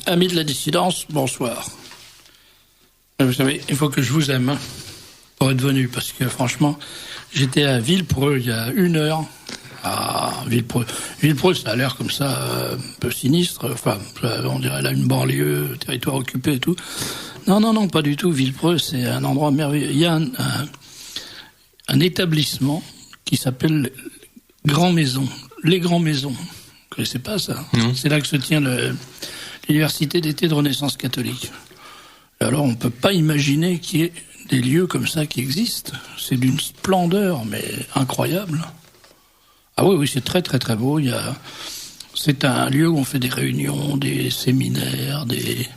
Amis de la dissidence, bonsoir. Vous savez, il faut que je vous aime pour être venu, parce que franchement, j'étais à Villepreux il y a 1 heure. Ah, Villepreux. Villepreux, ça a l'air comme ça, un peu sinistre. Enfin, on dirait là une banlieue, territoire occupé et tout. Non, pas du tout. Villepreux, c'est un endroit merveilleux. Il y a un établissement qui s'appelle Grand Maison. Les Grands Maisons. Vous connaissez pas ça? Non. C'est là que se tient l'université d'été de Renaissance catholique. Et alors, on peut pas imaginer qu'il y ait des lieux comme ça qui existent. C'est d'une splendeur, mais incroyable. Ah oui, c'est très très très beau. C'est un lieu où on fait des réunions, des séminaires, des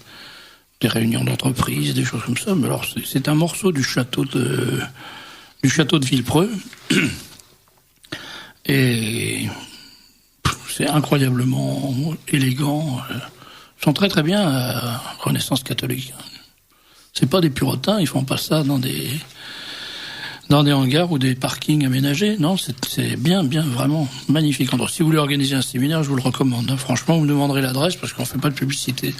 réunions d'entreprise, des choses comme ça. Mais alors, c'est un morceau du château de Villepreux. Et c'est incroyablement élégant. Ils sont très très bien à Renaissance catholique. C'est pas des puritains, ils font pas ça dans des hangars ou des parkings aménagés. Non, c'est bien, vraiment magnifique. Alors, si vous voulez organiser un séminaire, je vous le recommande. Franchement, vous me demanderez l'adresse parce qu'on fait pas de publicité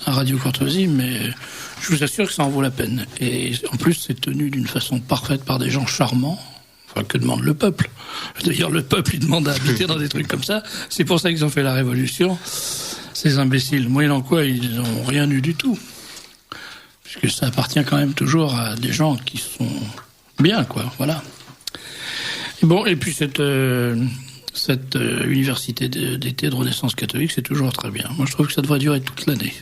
à Radio Courtoisie, mais je vous assure que ça en vaut la peine. Et en plus, c'est tenu d'une façon parfaite par des gens charmants. Enfin, que demande le peuple? D'ailleurs, le peuple, il demande à habiter dans des trucs comme ça. C'est pour ça qu'ils ont fait la révolution. Ces imbéciles, moyennant quoi, ils n'ont rien eu du tout. Puisque ça appartient quand même toujours à des gens qui sont bien, quoi, voilà. Et bon, et puis cette université d'été de Renaissance catholique, c'est toujours très bien. Moi, je trouve que ça devrait durer toute l'année.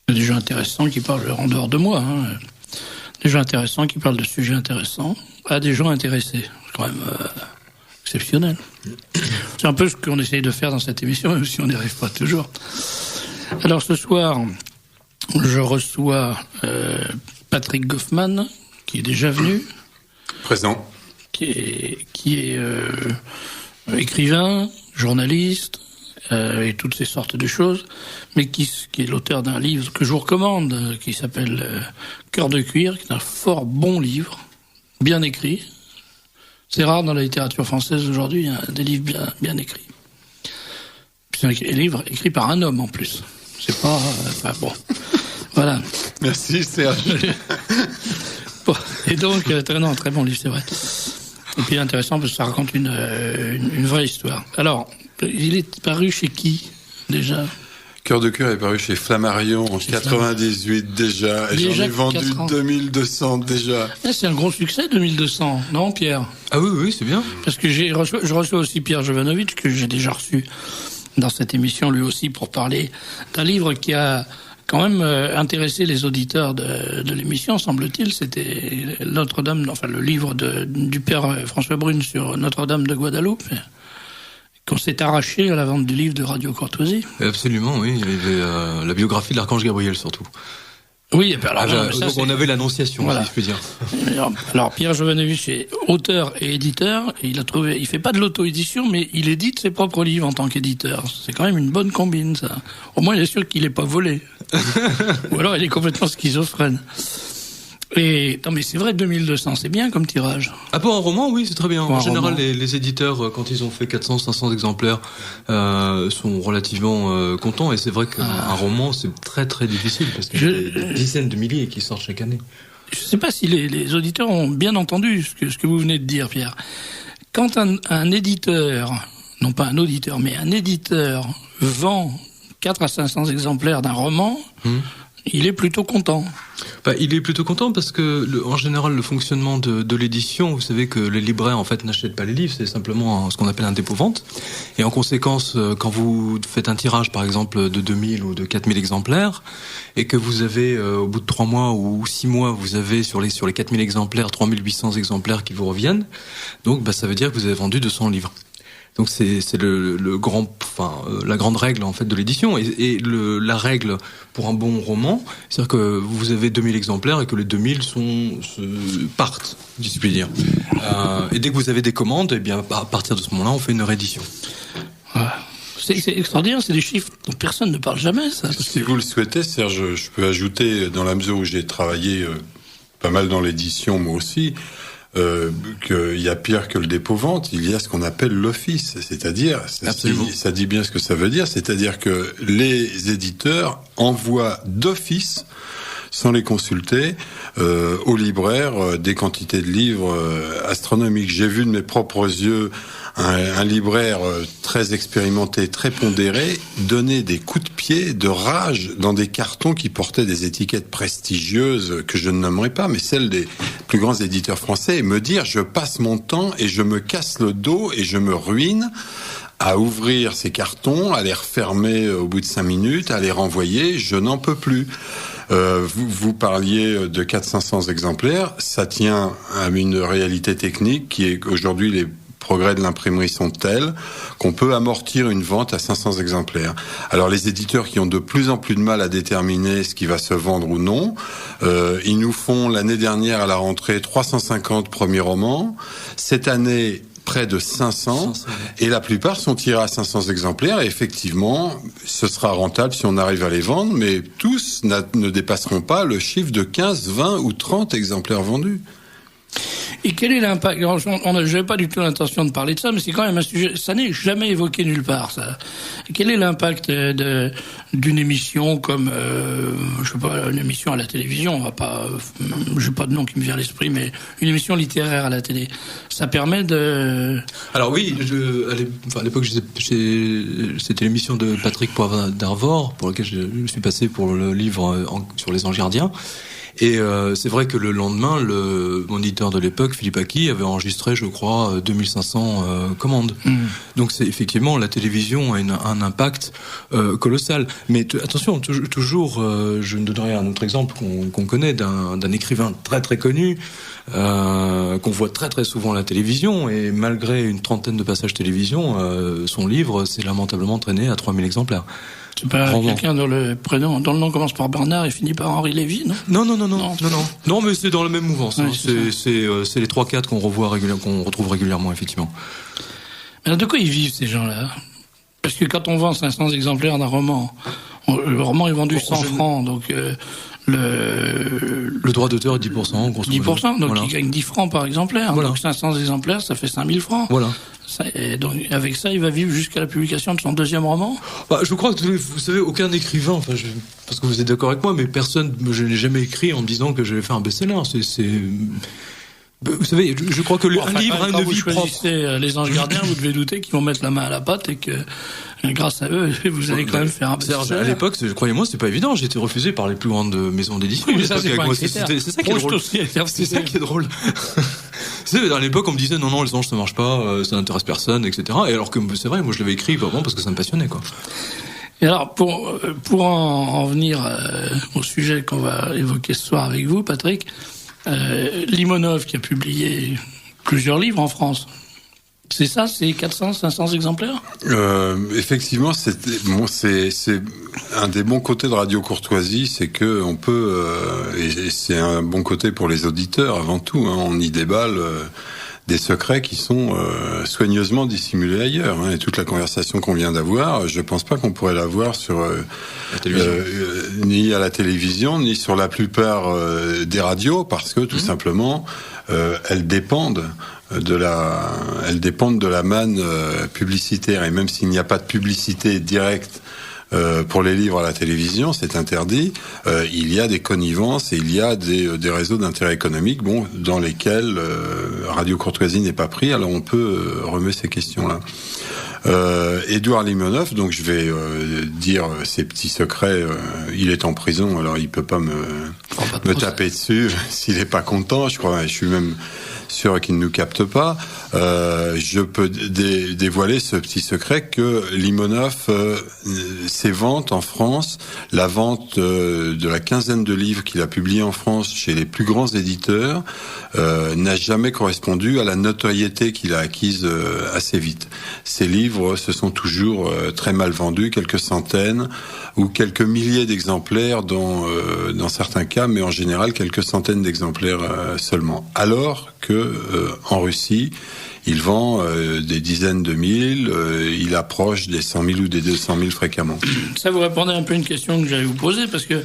Il y a des gens intéressants qui parlent en dehors de moi, des gens intéressants qui parlent de sujets intéressants à des gens intéressés. C'est quand même exceptionnel. C'est un peu ce qu'on essaye de faire dans cette émission, même si on n'y arrive pas toujours. Alors, ce soir, je reçois Patrick Goffman, qui est déjà venu. Présent. Qui est écrivain, journaliste, et toutes ces sortes de choses, mais qui est l'auteur d'un livre que je vous recommande, qui s'appelle Cœur de cuir, qui est un fort bon livre, bien écrit. C'est rare dans la littérature française aujourd'hui, il y a des livres bien écrits. C'est un livre écrit par un homme en plus. C'est pas... enfin bon, voilà. Merci Serge. Bon, et donc, très bon livre, c'est vrai. Et puis intéressant parce que ça raconte une vraie histoire. Alors, il est paru chez qui, déjà? Cœur de cœur est paru chez Flammarion en 98 déjà, et j'en ai vendu 2200 déjà. C'est un gros succès, 2200, non Pierre? Ah oui, c'est bien. Parce que je reçois aussi Pierre Jovanovic, que j'ai déjà reçu dans cette émission, lui aussi, pour parler d'un livre qui a quand même intéressé les auditeurs de l'émission, semble-t-il. C'était Notre-Dame, enfin le livre du père François Brune sur Notre-Dame de Guadeloupe, qu'on s'est arraché à la vente du livre de Radio Courtoisie. Absolument, oui. Il y avait la biographie de l'Archange Gabriel, surtout. Oui, et puis alors, donc on avait l'Annonciation, voilà. Si je peux dire. Alors Pierre Jovanovic est auteur et éditeur, et il fait pas de l'auto-édition, mais il édite ses propres livres en tant qu'éditeur. C'est quand même une bonne combine, ça. Au moins, il est sûr qu'il est pas volé. Ou alors, il est complètement schizophrène. Et non, mais c'est vrai, 2200, c'est bien comme tirage. Ah, pour un roman, oui, c'est très bien. En général, les éditeurs, quand ils ont fait 400, 500 exemplaires, sont relativement contents. Et c'est vrai qu'un roman, c'est très très difficile parce qu'il y a des dizaines de milliers qui sortent chaque année. Je ne sais pas si les auditeurs ont bien entendu ce que vous venez de dire, Pierre. Quand un éditeur, non pas un auditeur, mais un éditeur vend 400 à 500 exemplaires d'un roman, il est plutôt content. Il est plutôt content parce que, en général, le fonctionnement de l'édition, vous savez que les libraires, en fait, n'achètent pas les livres, c'est simplement ce qu'on appelle un dépôt-vente. Et en conséquence, quand vous faites un tirage, par exemple, de 2000 ou de 4000 exemplaires, et que vous avez, au bout de 3 mois ou 6 mois, vous avez sur les 4000 exemplaires, 3800 exemplaires qui vous reviennent, donc, ça veut dire que vous avez vendu 200 livres. Donc c'est la grande règle en fait de l'édition et la règle pour un bon roman, c'est-à-dire que vous avez 2000 exemplaires et que les 2000 partent, si je puis dire. Et dès que vous avez des commandes, eh bien à partir de ce moment-là, on fait une réédition. C'est extraordinaire, c'est des chiffres dont personne ne parle jamais, ça. Si vous le souhaitez, Serge, je peux ajouter, dans la mesure où j'ai travaillé pas mal dans l'édition, moi aussi, qu'il y a pire que le dépôt-vente, il y a ce qu'on appelle l'office, c'est-à-dire, ça dit bien ce que ça veut dire, c'est-à-dire que les éditeurs envoient d'office, sans les consulter, aux libraires des quantités de livres astronomiques. J'ai vu de mes propres yeux un libraire très expérimenté, très pondéré, donner des coups de pied, de rage, dans des cartons qui portaient des étiquettes prestigieuses que je ne nommerai pas, mais celles des plus grands éditeurs français, et me dire: je passe mon temps et je me casse le dos et je me ruine à ouvrir ces cartons, à les refermer au bout de 5 minutes, à les renvoyer, je n'en peux plus. Vous parliez de 400-500 exemplaires, ça tient à une réalité technique qui est qu'aujourd'hui les progrès de l'imprimerie sont tels qu'on peut amortir une vente à 500 exemplaires. Alors les éditeurs qui ont de plus en plus de mal à déterminer ce qui va se vendre ou non, ils nous font l'année dernière à la rentrée 350 premiers romans. Cette année, près de 500, et la plupart sont tirés à 500 exemplaires, et effectivement, ce sera rentable si on arrive à les vendre, mais tous ne dépasseront pas le chiffre de 15, 20 ou 30 exemplaires vendus. Et quel est l'impact? J'avais pas du tout l'intention de parler de ça, mais c'est quand même un sujet. Ça n'est jamais évoqué nulle part, ça. Quel est l'impact d'une émission comme, je sais pas, une émission à la télévision? On va pas, j'ai pas de nom qui me vient à l'esprit, mais une émission littéraire à la télé. Ça permet de. Alors oui, à l'époque, c'était l'émission de Patrick Poivre d'Arvor, pour laquelle je suis passé pour le livre sur les anges gardiens. Et c'est vrai que le lendemain, mon éditeur de l'époque, Philippe Aki, avait enregistré, je crois, 2500 commandes. Donc c'est effectivement, la télévision a un impact colossal. Mais attention, toujours, je ne donnerai un autre exemple qu'on connaît d'un écrivain très très connu, qu'on voit très très souvent à la télévision, et malgré une trentaine de passages télévision, son livre s'est lamentablement traîné à 3000 exemplaires. C'est pas quelqu'un dont le nom commence par Bernard et finit par Henri Lévy, non? Non, mais c'est dans la même mouvance. Oui, c'est les 3-4 qu'on retrouve régulièrement, effectivement. Mais alors de quoi ils vivent, ces gens-là? Parce que quand on vend 500 exemplaires d'un roman, le roman est vendu 100 francs, donc le droit d'auteur est 10%. 10%, donc voilà. Ils gagnent 10 francs par exemplaire. Voilà. Donc 500 exemplaires, ça fait 5000 francs. Voilà. Donc avec ça, il va vivre jusqu'à la publication de son deuxième roman. Je crois que vous savez, aucun écrivain, parce que vous êtes d'accord avec moi, mais je n'ai jamais écrit en me disant que j'allais faire un best-seller. Vous savez, je crois que un livre a une vie propre. Quand vous choisissez les anges gardiens, vous devez douter qu'ils vont mettre la main à la pâte et que grâce à eux, vous allez quand même faire un best-seller. À l'époque, croyez-moi, c'est pas évident. J'ai été refusé par les plus grandes maisons d'édition. Oui, c'est ça qui est drôle. C'est ça qui est drôle. À l'époque, on me disait non, les anges ça marche pas, ça n'intéresse personne, etc. Et alors que c'est vrai, moi je l'avais écrit vraiment parce que ça me passionnait, quoi. Et alors, pour en venir au sujet qu'on va évoquer ce soir avec vous, Patrick, Limonov qui a publié plusieurs livres en France. C'est ça, c'est 400, 500 exemplaires? Effectivement, c'est un des bons côtés de Radio Courtoisie, c'est que on peut, et c'est un bon côté pour les auditeurs avant tout, hein, on y déballe des secrets qui sont soigneusement dissimulés ailleurs. Hein, et toute la conversation qu'on vient d'avoir, je pense pas qu'on pourrait l'avoir sur ni à la télévision, ni sur la plupart des radios, parce que tout simplement, elles dépendent de la manne publicitaire, et même s'il n'y a pas de publicité directe pour les livres à la télévision, c'est interdit. Il y a des connivences et il y a des réseaux d'intérêt économique, dans lesquels Radio Courtoisie n'est pas pris. Alors on peut remettre ces questions-là. Édouard Limonov, donc je vais dire ses petits secrets. Il est en prison, alors il peut pas me taper dessus s'il est pas content. Je suis même sûr qu'il ne nous capte pas. Je peux dévoiler ce petit secret que Limonov, ses ventes en France, la vente de la quinzaine de livres qu'il a publiés en France chez les plus grands éditeurs, n'a jamais correspondu à la notoriété qu'il a acquise assez vite. Ces livres se sont toujours très mal vendus, quelques centaines ou quelques milliers d'exemplaires dans certains cas, mais en général quelques centaines d'exemplaires seulement. Alors que en Russie, il vend des dizaines de mille, il approche des 100 000 ou des 200 000 fréquemment. Ça, vous répondez un peu à une question que j'allais vous poser, parce que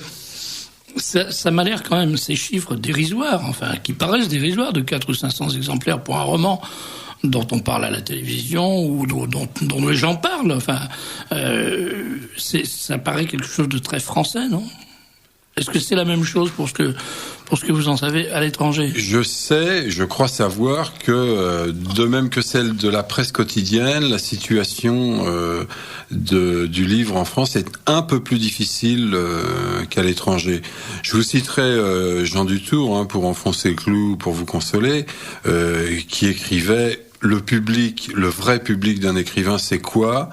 ça m'a l'air quand même, ces chiffres dérisoires, enfin, qui paraissent dérisoires, de 400 ou 500 exemplaires pour un roman dont on parle à la télévision ou dont les gens parlent. Enfin, ça paraît quelque chose de très français, non ? Est-ce que c'est la même chose pour ce que vous en savez à l'étranger ? Je crois savoir que, de même que celle de la presse quotidienne, la situation du livre en France est un peu plus difficile qu'à l'étranger. Je vous citerai Jean Dutour, pour enfoncer le clou, pour vous consoler, qui écrivait « Le public, le vrai public d'un écrivain, c'est quoi ?»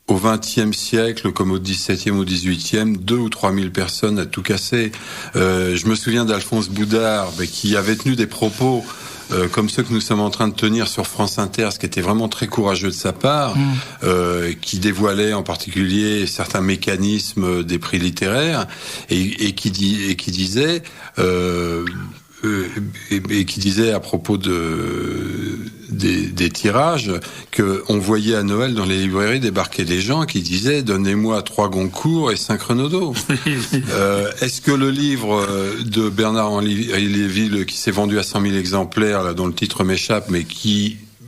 Au XXe siècle, comme au XVIIe ou XVIIIe, 2 ou 3 000 personnes à tout casser. Je me souviens d'Alphonse Boudard, qui avait tenu des propos comme ceux que nous sommes en train de tenir sur France Inter, ce qui était vraiment très courageux de sa part, qui dévoilait en particulier certains mécanismes des prix littéraires, et qui disait... et qui disait à propos des tirages que on voyait à Noël dans les librairies débarquer des gens qui disaient donnez-moi 3 Goncourt et 5 Renaudot. Est-ce que le livre de Bernard-Henri Lévy qui s'est vendu à 100 000 exemplaires, là, dont le titre m'échappe, mais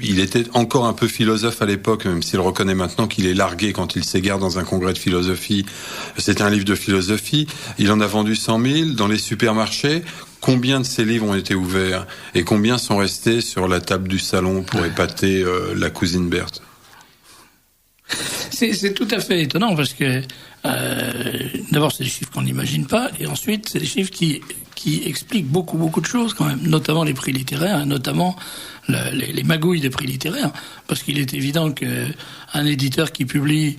il était encore un peu philosophe à l'époque, même s'il reconnaît maintenant qu'il est largué quand il s'égare dans un congrès de philosophie. C'est un livre de philosophie. Il en a vendu 100 000 dans les supermarchés. Combien de ces livres ont été ouverts et combien sont restés sur la table du salon pour épater la cousine Berthe ? C'est tout à fait étonnant parce que d'abord c'est des chiffres qu'on n'imagine pas et ensuite c'est des chiffres qui expliquent beaucoup de choses quand même, notamment les prix littéraires, notamment les magouilles des prix littéraires, parce qu'il est évident qu'un éditeur qui publie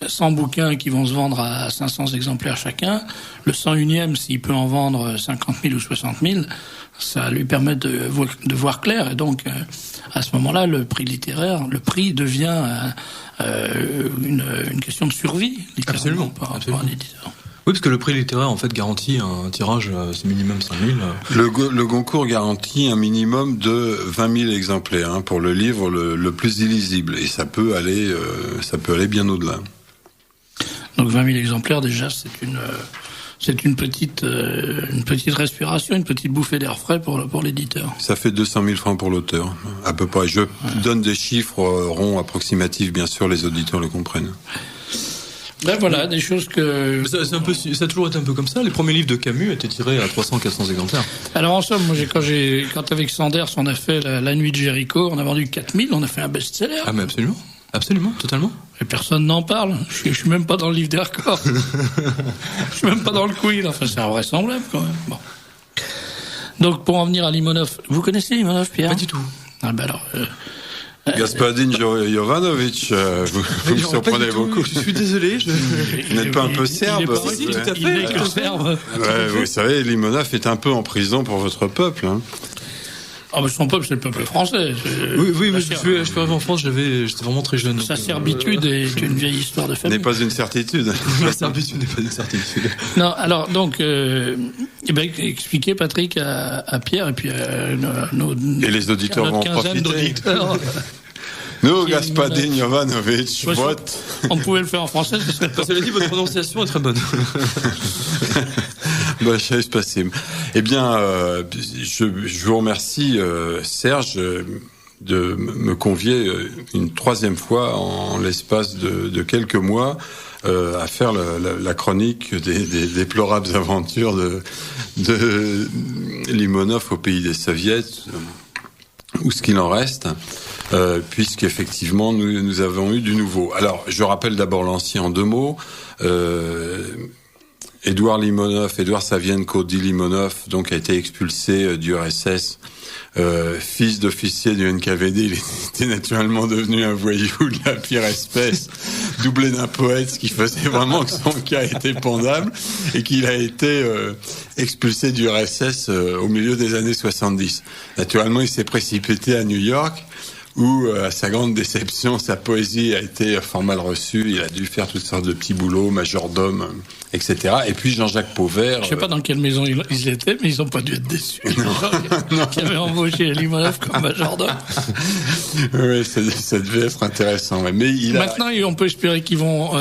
100 bouquins qui vont se vendre à 500 exemplaires chacun, le 101e, s'il peut en vendre 50 000 ou 60 000, ça lui permet de voir clair. Et donc, à ce moment-là, le prix littéraire, le prix devient une question de survie, littéralement, par rapport à un éditeur. Oui, parce que le prix littéraire, en fait, garantit un tirage, c'est minimum 5 000. Le Goncourt garantit un minimum de 20 000 exemplaires pour le livre le plus illisible. Et ça peut aller bien au-delà. Donc 20 000 exemplaires, déjà, c'est une petite respiration, une petite bouffée d'air frais pour l'éditeur. Ça fait 200 000 francs pour l'auteur, à peu près. Je donne des chiffres ronds, approximatifs, bien sûr, les auditeurs le comprennent. Ben voilà, des choses que... Ça a toujours été un peu comme ça. Les premiers livres de Camus étaient tirés à 300-400 exemplaires. Alors en somme, moi, quand avec Sanders, on a fait la nuit de Jéricho, on a vendu 4000, on a fait un best-seller. Ah mais absolument. Absolument, totalement. Et personne n'en parle. Je suis même pas dans le livre des records. Je suis même pas dans le quiz. Enfin, c'est invraisemblable, quand même. Bon. Donc, pour en venir à Limonov, vous connaissez Limonov, Pierre ? Pas du tout. Ah, ben alors... Gasparin Jovanovic, vous me surprenez beaucoup. Je suis désolé. Vous n'êtes pas un peu serbe ? Si, tout à fait. Il n'est que serbe. Ouais, vous savez, Limonov est un peu en prison pour votre peuple. Ah, mais son peuple, c'est le peuple français. Oui, mais je suis arrivé en France, j'étais vraiment très jeune. Sa servitude est une vieille histoire de famille. N'est pas une certitude. La servitude n'est pas une certitude. Non, alors, donc, expliquez, Patrick, à Pierre, et puis à nos... Et les auditeurs vont en profiter. Nous, Gasparin Jovanovic, vote. On pouvait le faire en français, ce serait pas... Cela dit, votre prononciation est très bonne. Eh bien, je vous remercie, Serge, de me convier une 3e fois en l'espace de quelques mois à faire la chronique des déplorables aventures de Limonov au pays des Soviets, ou ce qu'il en reste. Puisqu'effectivement nous avons eu du nouveau. Alors, je rappelle d'abord l'ancien en 2 mots. Édouard Savienko dit Limonov, donc a été expulsé du RSS, fils d'officier du NKVD, il était naturellement devenu un voyou de la pire espèce, doublé d'un poète, ce qui faisait vraiment que son cas était pendable, et qu'il a été expulsé du RSS au milieu des années 70. Naturellement, il s'est précipité à New York, où, à sa grande déception, sa poésie a été fort mal reçue. Il a dû faire toutes sortes de petits boulots, majordome, etc. Et puis Jean-Jacques Pauvert... Je sais pas dans quelle maison ils étaient, mais ils ont pas dû être déçus. Qui avaient embauché Limonov comme majordome. Oui, ça devait être intéressant. Mais maintenant, on peut espérer qu'ils vont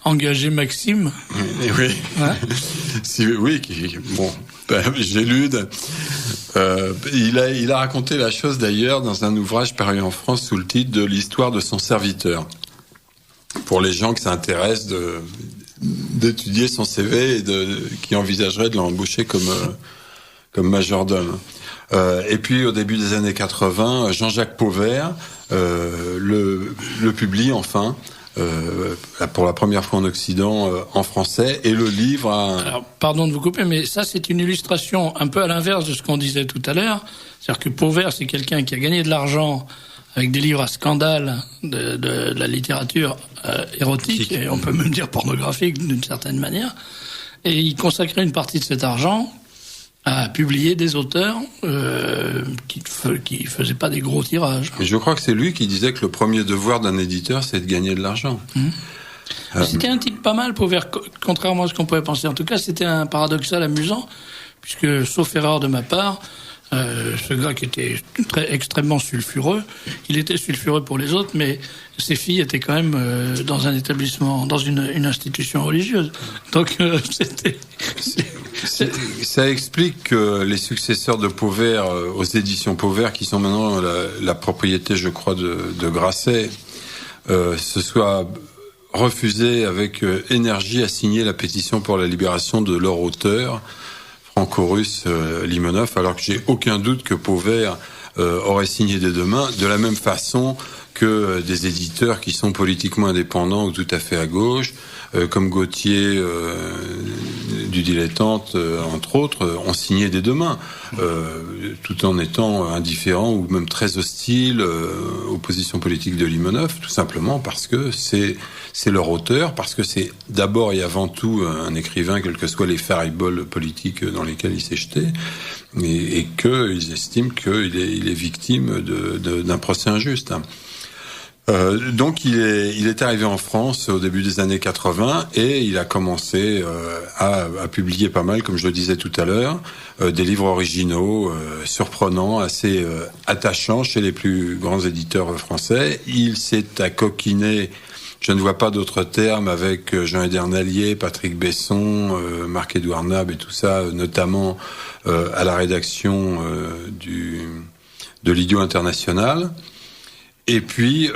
engagé Maxime. Oui. Hein Gélude. Il a raconté la chose d'ailleurs dans un ouvrage paru en France sous le titre de l'histoire de son serviteur. Pour les gens qui s'intéressent d'étudier son CV et qui envisageraient de l'embaucher comme majordome. Et puis au début des années 80, Jean-Jacques Pauvert le publie enfin pour la première fois en Occident en français, et le livre Alors, pardon de vous couper, mais ça c'est une illustration un peu à l'inverse de ce qu'on disait tout à l'heure. C'est-à-dire que Pauvert, c'est quelqu'un qui a gagné de l'argent avec des livres à scandale de la littérature érotique, et on peut même dire pornographique d'une certaine manière, et il consacrait une partie de cet argent à publier des auteurs qui faisaient pas des gros tirages. Et je crois que c'est lui qui disait que le premier devoir d'un éditeur, c'est de gagner de l'argent. C'était un type pas mal, Pauvert, contrairement à ce qu'on pouvait penser. En tout cas, c'était un paradoxal amusant, puisque, sauf erreur de ma part, ce gars qui était extrêmement sulfureux, il était sulfureux pour les autres, mais ses filles étaient quand même dans un établissement, dans une institution religieuse. Donc ça explique que les successeurs de Pauvert aux éditions Pauvert, qui sont maintenant la propriété, je crois, de Grasset, se soient refusés avec énergie à signer la pétition pour la libération de leur auteur, franco-russe Limonov, alors que j'ai aucun doute que Pauvert aurait signé des deux mains, de la même façon que des éditeurs qui sont politiquement indépendants ou tout à fait à gauche, comme Gauthier du Dilettante, entre autres, ont signé des deux mains, tout en étant indifférents ou même très hostiles aux positions politiques de Limonov, tout simplement parce que c'est leur auteur, parce que c'est d'abord et avant tout un écrivain, quels que soient les fariboles politiques dans lesquels il s'est jeté, et qu'ils estiment qu'il est victime d'un procès injuste. Donc il est arrivé en France au début des années 80, et il a commencé à publier pas mal, comme je le disais tout à l'heure, des livres originaux, surprenants, assez attachants chez les plus grands éditeurs français. Il s'est accoquiné, je ne vois pas d'autres termes, avec Jean Edernalier, Patrick Besson, Marc-Édouard Nab et tout ça, notamment à la rédaction de l'Idiot International. Et puis,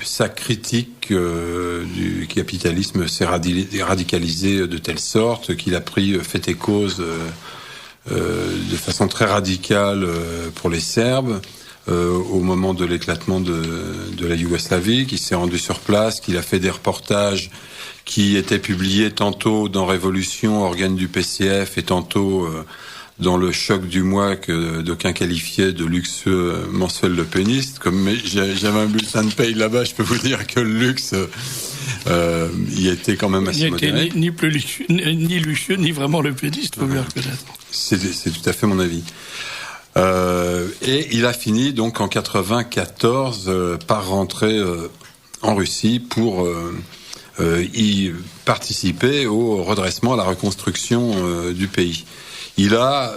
sa critique du capitalisme s'est radicalisée de telle sorte qu'il a pris fait et cause de façon très radicale pour les Serbes au moment de l'éclatement de la Yougoslavie, qui s'est rendu sur place, qu'il a fait des reportages qui étaient publiés tantôt dans Révolution, organe du PCF, et tantôt dans le Choc du mois que d'aucuns qualifiaient de luxueux mensuel le péniste. Comme j'avais un bulletin de paye là-bas, je peux vous dire que le luxe y était quand même assez modéré. Ni luxueux, ni vraiment le péniste, faut bien reconnaître. C'est tout à fait mon avis. Et il a fini donc en 94 par rentrer en Russie pour y participer au redressement, à la reconstruction du pays. Il a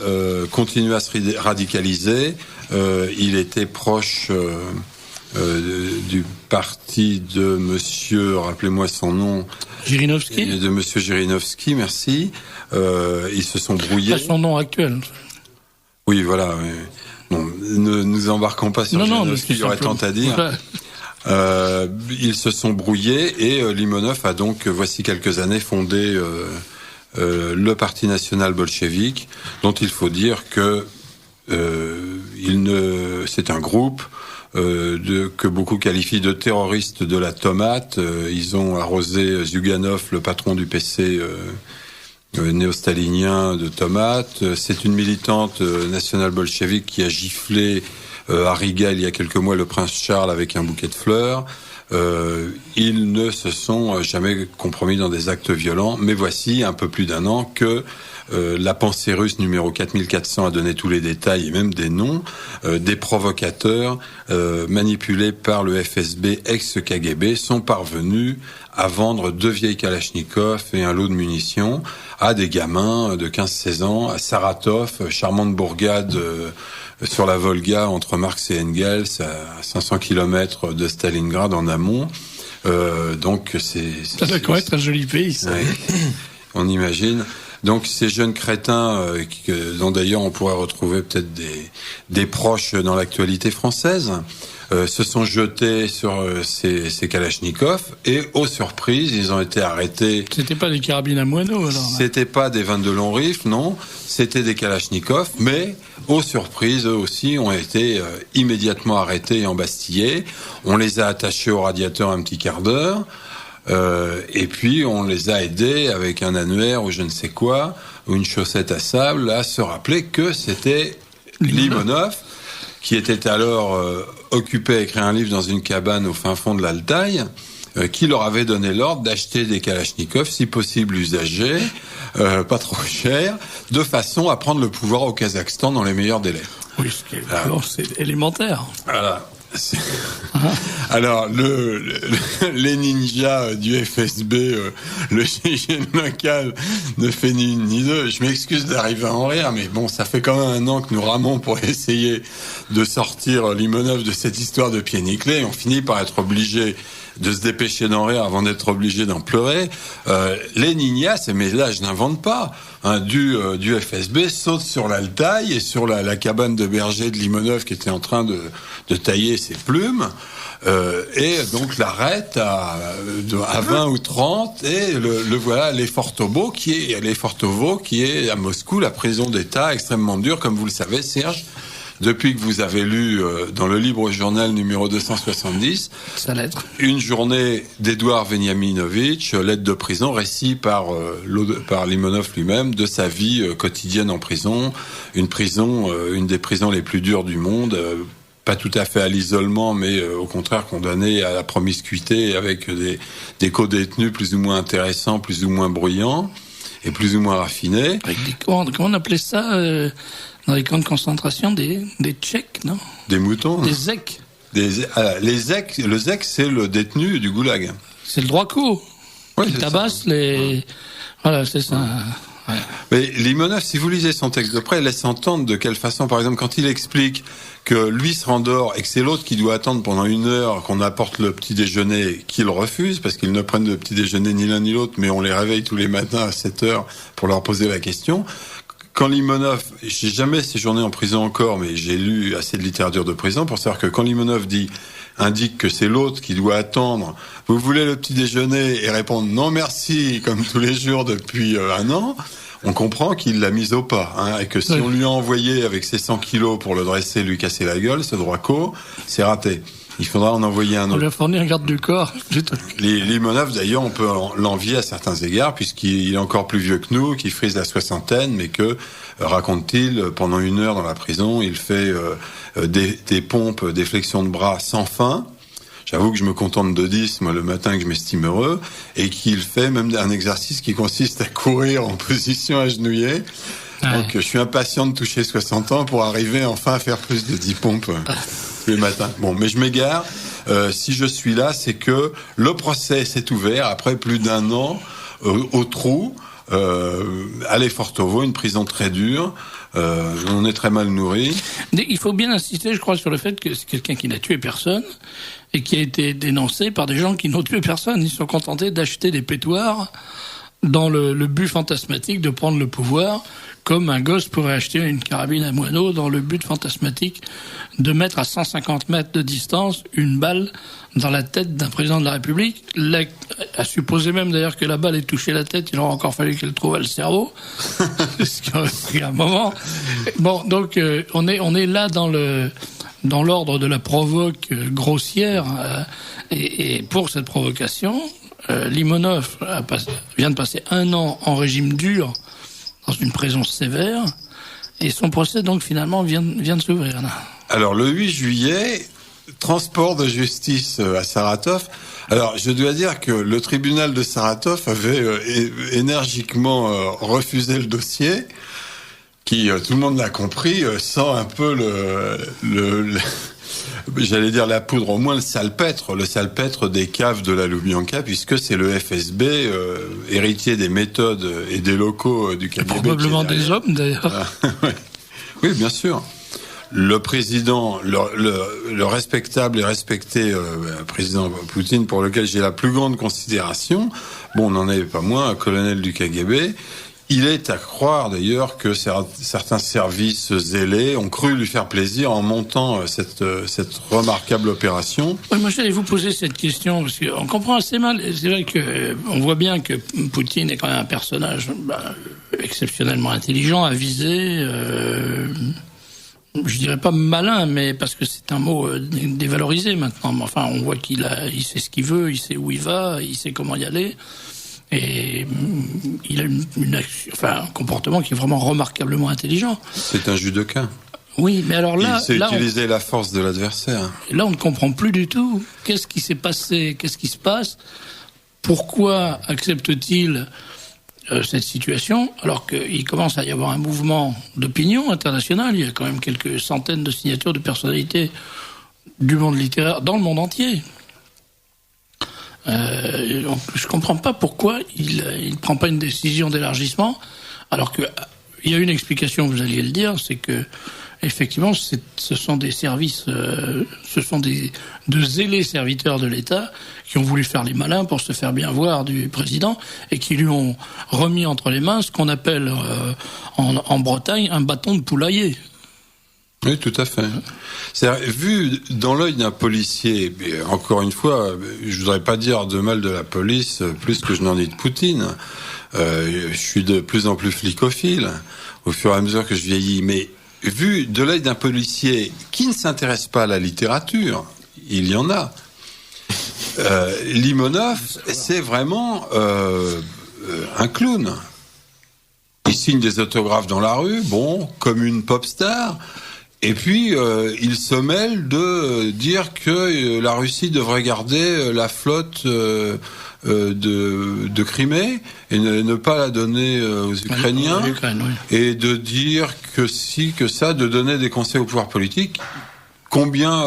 continué à se radicaliser. Il était proche du parti de monsieur, rappelez-moi son nom, Jirinovski. De monsieur Jirinovski, merci. Ils se sont brouillés. Pas son nom actuel. Oui, voilà. Bon, ne nous embarquons pas sur Jirinovski, il y aurait tant à dire. Voilà. Ils se sont brouillés, et Limonov a donc, voici quelques années, fondé le Parti national bolchevique, dont il faut dire que c'est un groupe que beaucoup qualifient de terroristes de la tomate. Ils ont arrosé Zyuganov, le patron du PC néo-stalinien, de tomates. C'est une militante nationale bolchevique qui a giflé à Riga il y a quelques mois le prince Charles avec un bouquet de fleurs. Ils ne se sont jamais compromis dans des actes violents, mais voici un peu plus d'un an que la pensée russe numéro 4400 a donné tous les détails et même des noms des provocateurs manipulés par le FSB ex-KGB sont parvenus à vendre 2 vieilles Kalachnikov et un lot de munitions à des gamins de 15-16 ans à Saratov, charmante bourgade sur la Volga entre Marx et Engels, à 500 km de Stalingrad en amont. Donc ça doit quand même être un joli pays, ça. Ouais, on imagine. Donc ces jeunes crétins, dont d'ailleurs on pourrait retrouver peut-être des proches dans l'actualité française, se sont jetés sur ces kalachnikovs et aux surprises, ils ont été arrêtés. C'était pas des carabines à moineaux, alors. C'était pas des 22 longs rifles, non. C'était des kalachnikovs, mais aux surprises, eux aussi ont été immédiatement arrêtés et embastillés. On les a attachés au radiateur un petit quart d'heure. Et puis on les a aidés avec un annuaire ou je ne sais quoi, ou une chaussette à sable, à se rappeler que c'était Limonov, qui était alors occupé à écrire un livre dans une cabane au fin fond de l'Altaï, qui leur avait donné l'ordre d'acheter des kalachnikovs, si possible usagés, pas trop chers, de façon à prendre le pouvoir au Kazakhstan dans les meilleurs délais. Oui, c'est élémentaire. Voilà. Alors, les ninjas du FSB, le GIGN local ne fait ni une ni deux. Je m'excuse d'arriver à en rire, mais bon, ça fait quand même 1 an que nous ramons pour essayer de sortir Limonov de cette histoire de pied nickelé. On finit par être obligé de se dépêcher d'en rire avant d'être obligé d'en pleurer. Les ninjas, mais là je n'invente pas, du FSB sautent sur l'Altaï et sur la cabane de berger de Limonov qui était en train de tailler ses plumes, et donc l'arrête à 20 ou 30 et le voilà l'Lefortovo qui est à Moscou, la prison d'État extrêmement dure, comme vous le savez, Serge. Depuis que vous avez lu dans le Libre Journal numéro 270, sa lettre, une journée d'Edouard Veniaminovitch, lettre de prison, récit par Limonov lui-même de sa vie quotidienne en prison, une des prisons les plus dures du monde, pas tout à fait à l'isolement, mais au contraire condamné à la promiscuité avec des co-détenus plus ou moins intéressants, plus ou moins bruyants et plus ou moins raffinés. Avec comment on appelait ça dans les camps de concentration, des Tchèques, non? Des moutons. Des Zecs. Le Zek, c'est le détenu du goulag. C'est le droit-co. Ouais, qui tabasse les... Voilà, c'est ça. Ouais. Mais Limonov, si vous lisez son texte de près, il laisse entendre de quelle façon, par exemple, quand il explique que lui se rendort et que c'est l'autre qui doit attendre pendant 1 heure qu'on apporte le petit déjeuner, qu'il refuse, parce qu'ils ne prennent le petit déjeuner ni l'un ni l'autre, mais on les réveille tous les matins à 7 heures pour leur poser la question. Quand Limonov, j'ai jamais séjourné en prison encore, mais j'ai lu assez de littérature de prison pour savoir que quand Limonov indique que c'est l'autre qui doit attendre, vous voulez le petit déjeuner, et répondre non merci, comme tous les jours depuis 1 an, on comprend qu'il l'a mis au pas, et que si on lui a envoyé avec ses 100 kilos pour le dresser, lui casser la gueule, ce droit-co, c'est raté. Il faudra en envoyer un autre. On lui a fourni un garde du corps. Limonov, d'ailleurs, on peut l'envier à certains égards, puisqu'il est encore plus vieux que nous, qu'il frise la 60aine, mais que, raconte-t-il, pendant 1 heure dans la prison, il fait des pompes, des flexions de bras sans fin. J'avoue que je me contente de 10, moi, le matin, que je m'estime heureux, et qu'il fait même un exercice qui consiste à courir en position agenouillée. Ouais. Donc, je suis impatient de toucher 60 ans pour arriver enfin à faire plus de 10 pompes tous les matins. Bon, mais je m'égare. Si je suis là, c'est que le procès s'est ouvert après plus d'1 an au trou, à Lefortovo, une prison très dure. On est très mal nourri. Il faut bien insister, je crois, sur le fait que c'est quelqu'un qui n'a tué personne et qui a été dénoncé par des gens qui n'ont tué personne. Ils sont contentés d'acheter des pétoires dans le but fantasmatique de prendre le pouvoir, comme un gosse pourrait acheter une carabine à moineau dans le but fantasmatique de mettre à 150 mètres de distance une balle dans la tête d'un président de la République. À supposer même d'ailleurs que la balle ait touché la tête, il aurait encore fallu qu'elle trouve le cerveau. Ce qui aurait pris un moment. Bon, donc on est là dans l'ordre de la provoque grossière, et pour cette provocation, Limonov vient de passer 1 an en régime dur dans une prison sévère, et son procès donc finalement vient de s'ouvrir là. Alors le 8 juillet, transport de justice à Saratov. Alors je dois dire que le tribunal de Saratov avait énergiquement refusé le dossier, qui, tout le monde l'a compris, sent un peu j'allais dire la poudre, au moins le salpêtre des caves de la Loubianka, puisque c'est le FSB, héritier des méthodes et des locaux du KGB. Probablement des hommes, d'ailleurs. Oui, bien sûr. le président, le respectable et respecté président Poutine, pour lequel j'ai la plus grande considération, bon, on n'en avait pas moins, un colonel du KGB. Il est à croire d'ailleurs que certains services zélés ont cru lui faire plaisir en montant cette remarquable opération. Oui, moi j'allais vous poser cette question parce qu'on comprend assez mal. C'est vrai que on voit bien que Poutine est quand même un personnage exceptionnellement intelligent, avisé. Je dirais pas malin, mais parce que c'est un mot dévalorisé maintenant. Mais enfin, on voit il sait ce qu'il veut, il sait où il va, il sait comment y aller. Et il a un comportement qui est vraiment remarquablement intelligent. C'est un judoka. Oui, mais alors là... Il sait utiliser la force de l'adversaire. Là, on ne comprend plus du tout. Qu'est-ce qui s'est passé? Qu'est-ce qui se passe? Pourquoi accepte-t-il cette situation alors qu'il commence à y avoir un mouvement d'opinion international? Il y a quand même quelques centaines de signatures de personnalités du monde littéraire dans le monde entier. Je comprends pas pourquoi il prend pas une décision d'élargissement, alors que il y a une explication, vous alliez le dire, c'est que effectivement ce sont des services, ce sont de zélés serviteurs de l'État qui ont voulu faire les malins pour se faire bien voir du président et qui lui ont remis entre les mains ce qu'on appelle en Bretagne un bâton de poulailler. Oui, tout à fait. C'est vu dans l'œil d'un policier. Mais encore une fois, je voudrais pas dire de mal de la police plus que je n'en dis de Poutine. Je suis de plus en plus flicophile au fur et à mesure que je vieillis. Mais vu de l'œil d'un policier qui ne s'intéresse pas à la littérature, il y en a. Limonov, c'est vraiment un clown. Il signe des autographes dans la rue, bon, comme une pop star. Et puis, il se mêle de dire que la Russie devrait garder la flotte de Crimée et ne pas la donner aux Ukrainiens. L'Ukraine, oui. Et de dire que si, que ça, de donner des conseils au pouvoir politique. Combien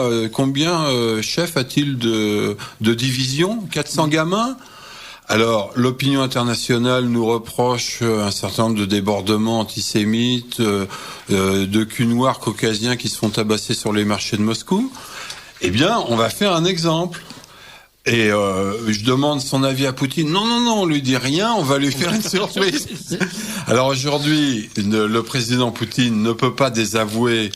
chef a-t-il de division? 400 gamins? Alors, l'opinion internationale nous reproche un certain nombre de débordements antisémites, de culs noirs caucasiens qui se font tabasser sur les marchés de Moscou. Eh bien, on va faire un exemple. Et je demande son avis à Poutine. Non, on lui dit rien, on va lui faire une surprise. Alors aujourd'hui, le président Poutine ne peut pas désavouer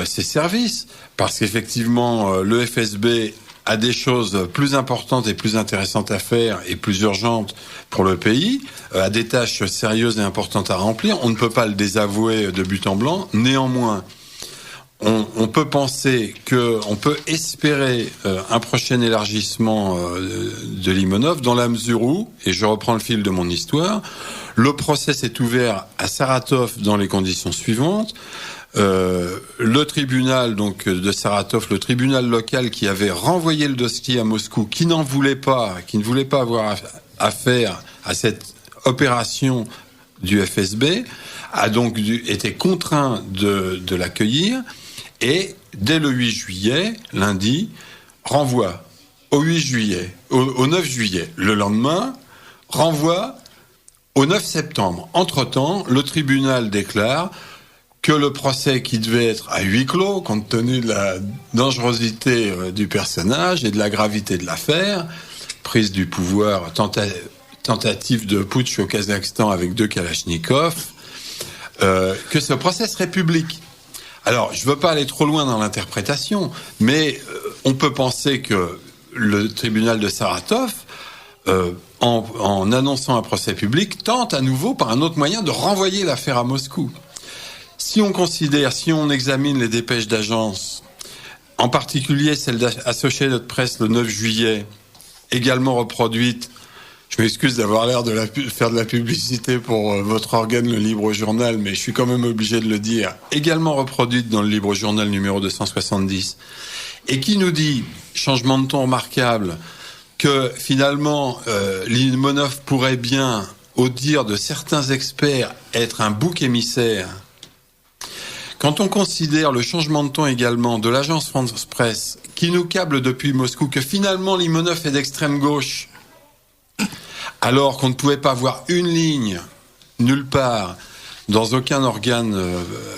ses services, parce qu'effectivement, le FSB a des choses plus importantes et plus intéressantes à faire et plus urgentes pour le pays, a des tâches sérieuses et importantes à remplir. On ne peut pas le désavouer de but en blanc. Néanmoins, on peut penser on peut espérer un prochain élargissement de Limonov dans la mesure où, et je reprends le fil de mon histoire, le procès s'est ouvert à Saratov dans les conditions suivantes. Le tribunal donc de Saratov, le tribunal local qui avait renvoyé le dossier à Moscou, qui ne voulait pas avoir affaire à cette opération du FSB, a donc été contraint de l'accueillir, et dès le 8 juillet, lundi, renvoi au 8 juillet, au 9 juillet. Le lendemain, renvoi au 9 septembre. Entre-temps, le tribunal déclare que le procès qui devait être à huis clos, compte tenu de la dangerosité du personnage et de la gravité de l'affaire, prise du pouvoir, tentative de putsch au Kazakhstan avec 2 Kalachnikov, que ce procès serait public. Alors, je ne veux pas aller trop loin dans l'interprétation, mais on peut penser que le tribunal de Saratov, en annonçant un procès public, tente à nouveau, par un autre moyen, de renvoyer l'affaire à Moscou. Si on examine les dépêches d'agence, en particulier celle d'Associated Press le 9 juillet, également reproduite, je m'excuse d'avoir l'air de faire de la publicité pour votre organe, le Libre Journal, mais je suis quand même obligé de le dire, également reproduite dans le Libre Journal numéro 270, et qui nous dit, changement de ton remarquable, que finalement Limonov pourrait bien, au dire de certains experts, être un bouc émissaire. Quand on considère le changement de ton également de l'agence France Presse, qui nous câble depuis Moscou, que finalement Limonov est d'extrême gauche, alors qu'on ne pouvait pas voir une ligne, nulle part, dans aucun organe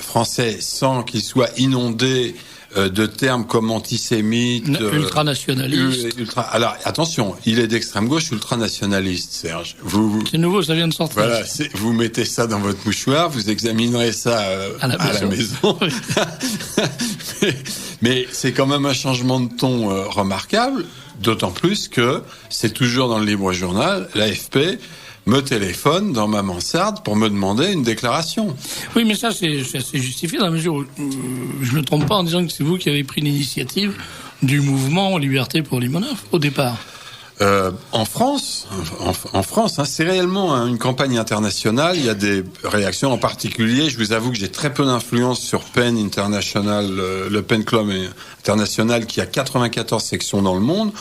français sans qu'il soit inondé de termes comme antisémite, ultranationaliste. Alors attention, il est d'extrême gauche, ultranationaliste, Serge. C'est nouveau, ça vient de sortir. Voilà, vous mettez ça dans votre mouchoir, vous examinerez ça à la maison. mais c'est quand même un changement de ton remarquable, d'autant plus que c'est toujours dans le Libre Journal, l'AFP me téléphone dans ma mansarde pour me demander une déclaration. Oui, mais ça, c'est justifié dans la mesure où je me trompe pas en disant que c'est vous qui avez pris l'initiative du mouvement Liberté pour Limonov, au départ. En France, c'est réellement une campagne internationale. Il y a des réactions, en particulier. Je vous avoue que j'ai très peu d'influence sur PEN International, le PEN Club International, qui a 94 sections dans le monde,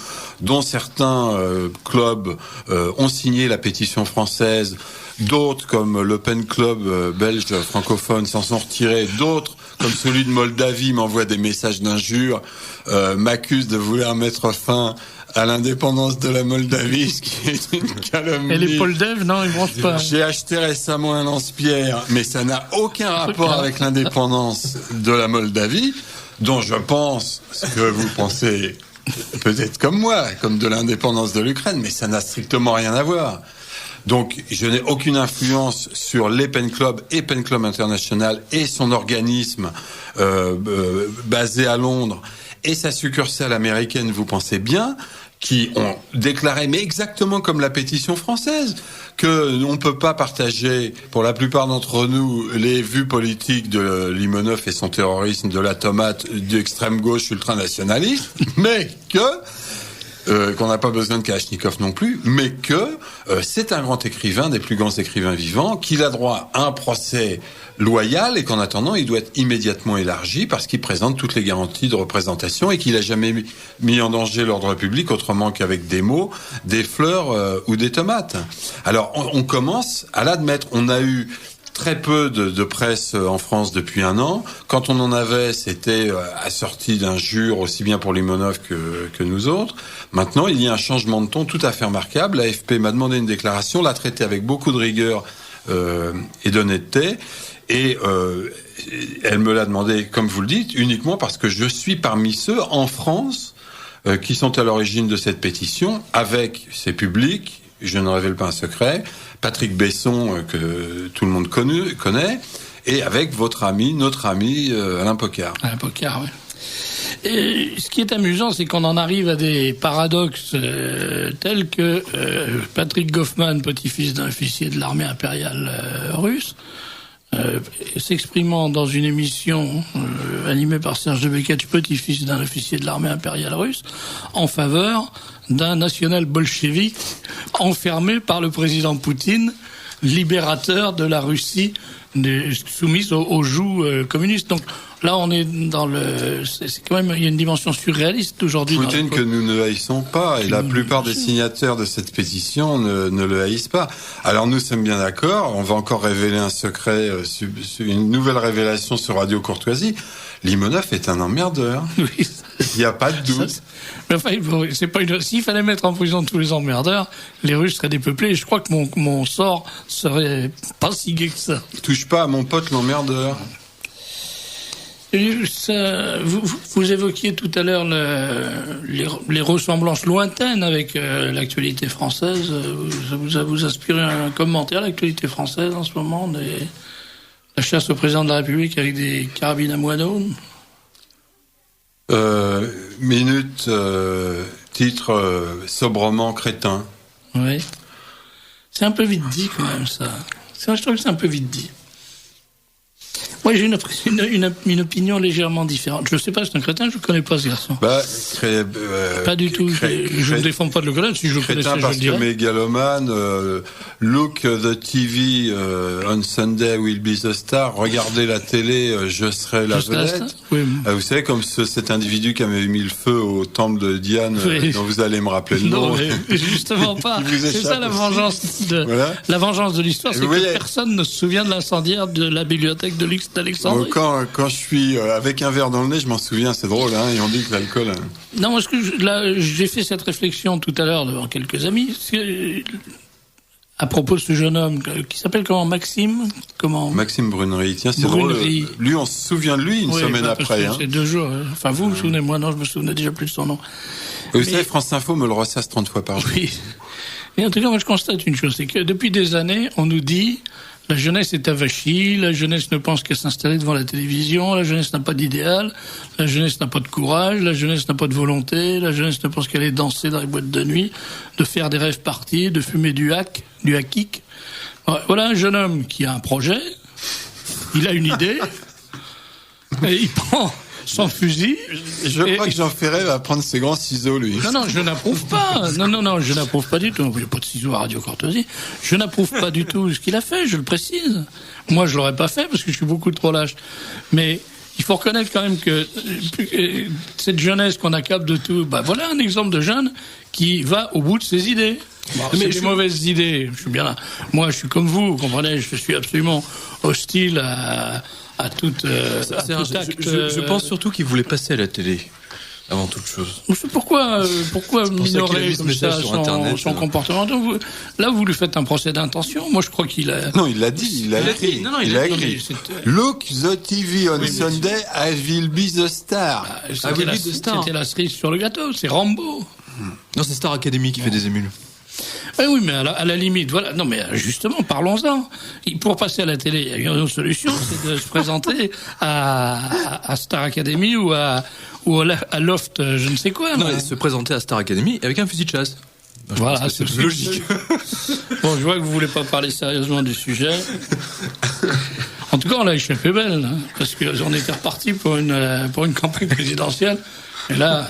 dont certains clubs ont signé la pétition française. D'autres, comme le PEN Club belge francophone, s'en sont retirés. D'autres, comme celui de Moldavie, m'envoient des messages d'injures, m'accusent de vouloir mettre fin à l'indépendance de la Moldavie, ce qui est une calomnie. Et les Poldev, non, ils branchent pas. J'ai acheté récemment un lance-pierre, mais ça n'a aucun rapport avec l'indépendance de la Moldavie, dont je pense ce que vous pensez peut-être comme moi, comme de l'indépendance de l'Ukraine, mais ça n'a strictement rien à voir. Donc, je n'ai aucune influence sur les PEN Club et PEN Club International et son organisme basé à Londres et sa succursale américaine, vous pensez bien, qui ont déclaré, mais exactement comme la pétition française, que on peut pas partager, pour la plupart d'entre nous, les vues politiques de Limonov et son terrorisme de la tomate d'extrême gauche ultranationaliste, mais qu'on n'a pas besoin de Kalachnikov non plus, mais que c'est un grand écrivain, des plus grands écrivains vivants, qu'il a droit à un procès loyal et qu'en attendant, il doit être immédiatement élargi parce qu'il présente toutes les garanties de représentation et qu'il a jamais mis en danger l'ordre public autrement qu'avec des mots, des fleurs ou des tomates. Alors, on commence à l'admettre. On a eu très peu de presse en France depuis un an. Quand on en avait, c'était assorti d'injures aussi bien pour Limonov que nous autres. Maintenant, il y a un changement de ton tout à fait remarquable. L'AFP m'a demandé une déclaration, l'a traité avec beaucoup de rigueur et d'honnêteté. Et elle me l'a demandé, comme vous le dites, uniquement parce que je suis parmi ceux en France qui sont à l'origine de cette pétition, avec ses publics, je ne révèle pas un secret, Patrick Besson, que tout le monde connaît, et avec notre ami Alain Pocard. Alain Pocard, oui. Et ce qui est amusant, c'est qu'on en arrive à des paradoxes tels que Patrick Goffman, petit-fils d'un officier de l'armée impériale russe, s'exprimant dans une émission animée par Serge de Beketch, petit-fils d'un officier de l'armée impériale russe, en faveur d'un national bolchevique enfermé par le président Poutine, libérateur de la Russie soumise au joug communiste. Donc là, on est dans c'est quand même, il y a une dimension surréaliste aujourd'hui. Poutine que nous ne haïssons pas, et la plupart des signataires de cette pétition ne le haïssent pas. Alors nous sommes bien d'accord, on va encore révéler un secret, une nouvelle révélation sur Radio Courtoisie. Limonov est un emmerdeur. Oui. Il n'y a pas de doute. Mais enfin, c'est pas s'il fallait mettre en prison tous les emmerdeurs, les Russes seraient dépeuplés. Et je crois que mon sort serait pas si gai que ça. Touche pas à mon pote l'emmerdeur. Vous évoquiez tout à l'heure les ressemblances lointaines avec l'actualité française. Vous inspirez un commentaire à l'actualité française en ce moment, la chasse au président de la République avec des carabines à moineaux? Minute, titre sobrement crétin. Oui. C'est un peu vite dit quand même, ça. Je trouve que c'est un peu vite dit. Moi, j'ai une opinion légèrement différente. Je ne sais pas, c'est un crétin, je ne connais pas ce garçon. Pas du tout. Je ne défends pas de le connaître. Si je le connaissais, je le dirais. Crétin parce que mégalomane, look the TV on Sunday will be the star. Regardez la télé, je serai la vedette. Oui. Vous savez, comme cet individu qui avait mis le feu au temple de Diane, oui. Dont vous allez me rappeler le nom. Non, mais justement pas. C'est ça la vengeance la vengeance de l'histoire, c'est que personne ne se souvient de l'incendiaire de la bibliothèque de d'Alexandrie. Quand je suis avec un verre dans le nez, je m'en souviens, c'est drôle, hein, et on dit que l'alcool... Non, moi, j'ai fait cette réflexion tout à l'heure devant quelques amis. à propos de ce jeune homme qui s'appelle comment, Maxime Brunery. Tiens, c'est drôle. Lui, on se souvient de lui une semaine après. C'est 2 jours. Enfin, vous souvenez, moi, non, je me souvenais déjà plus de son nom. Vous savez, France Info me le ressasse 30 fois par jour. Oui. Et en tout cas, moi, je constate une chose, c'est que depuis des années, on nous dit la jeunesse est avachie, la jeunesse ne pense qu'à s'installer devant la télévision, la jeunesse n'a pas d'idéal, la jeunesse n'a pas de courage, la jeunesse n'a pas de volonté, la jeunesse ne pense qu'à aller danser dans les boîtes de nuit, de faire des rêves parties, de fumer du hackik. Voilà un jeune homme qui a un projet, il a une idée, et il prend son fusil. Je crois que Jean Ferret va prendre ses grands ciseaux, lui. Non, je n'approuve pas. Non, je n'approuve pas du tout. Il n'y a pas de ciseaux à Radio Courtoisie. Je n'approuve pas du tout ce qu'il a fait, je le précise. Moi, je l'aurais pas fait parce que je suis beaucoup trop lâche. Mais il faut reconnaître quand même que cette jeunesse qu'on accable de tout, voilà un exemple de jeune qui va au bout de ses idées. Mais des mauvaises idées, je suis bien là. Moi, je suis comme vous comprenez, je suis absolument hostile à toute acte. Je pense surtout qu'il voulait passer à la télé avant toute chose. Pourquoi minorer comme ça son comportement? Là, vous lui faites un procès d'intention. Moi, je crois qu'il a... Non, il l'a dit, il a écrit. Il a écrit. Look the TV on Sunday, I will be the star. C'était la cerise sur le gâteau, c'est Rambo. Non, c'est Star Academy qui fait des émules. Oui, mais à la limite, voilà. Non, mais justement, parlons-en. Pour passer à la télé, il y a une autre solution, c'est de se présenter à Star Academy ou à Loft, je ne sais quoi. Non, se présenter à Star Academy avec un fusil de chasse. Voilà, c'est logique. Bon, je vois que vous voulez pas parler sérieusement du sujet. En tout cas, on l'a échappé belle, parce que on était reparti pour une campagne présidentielle. Et là,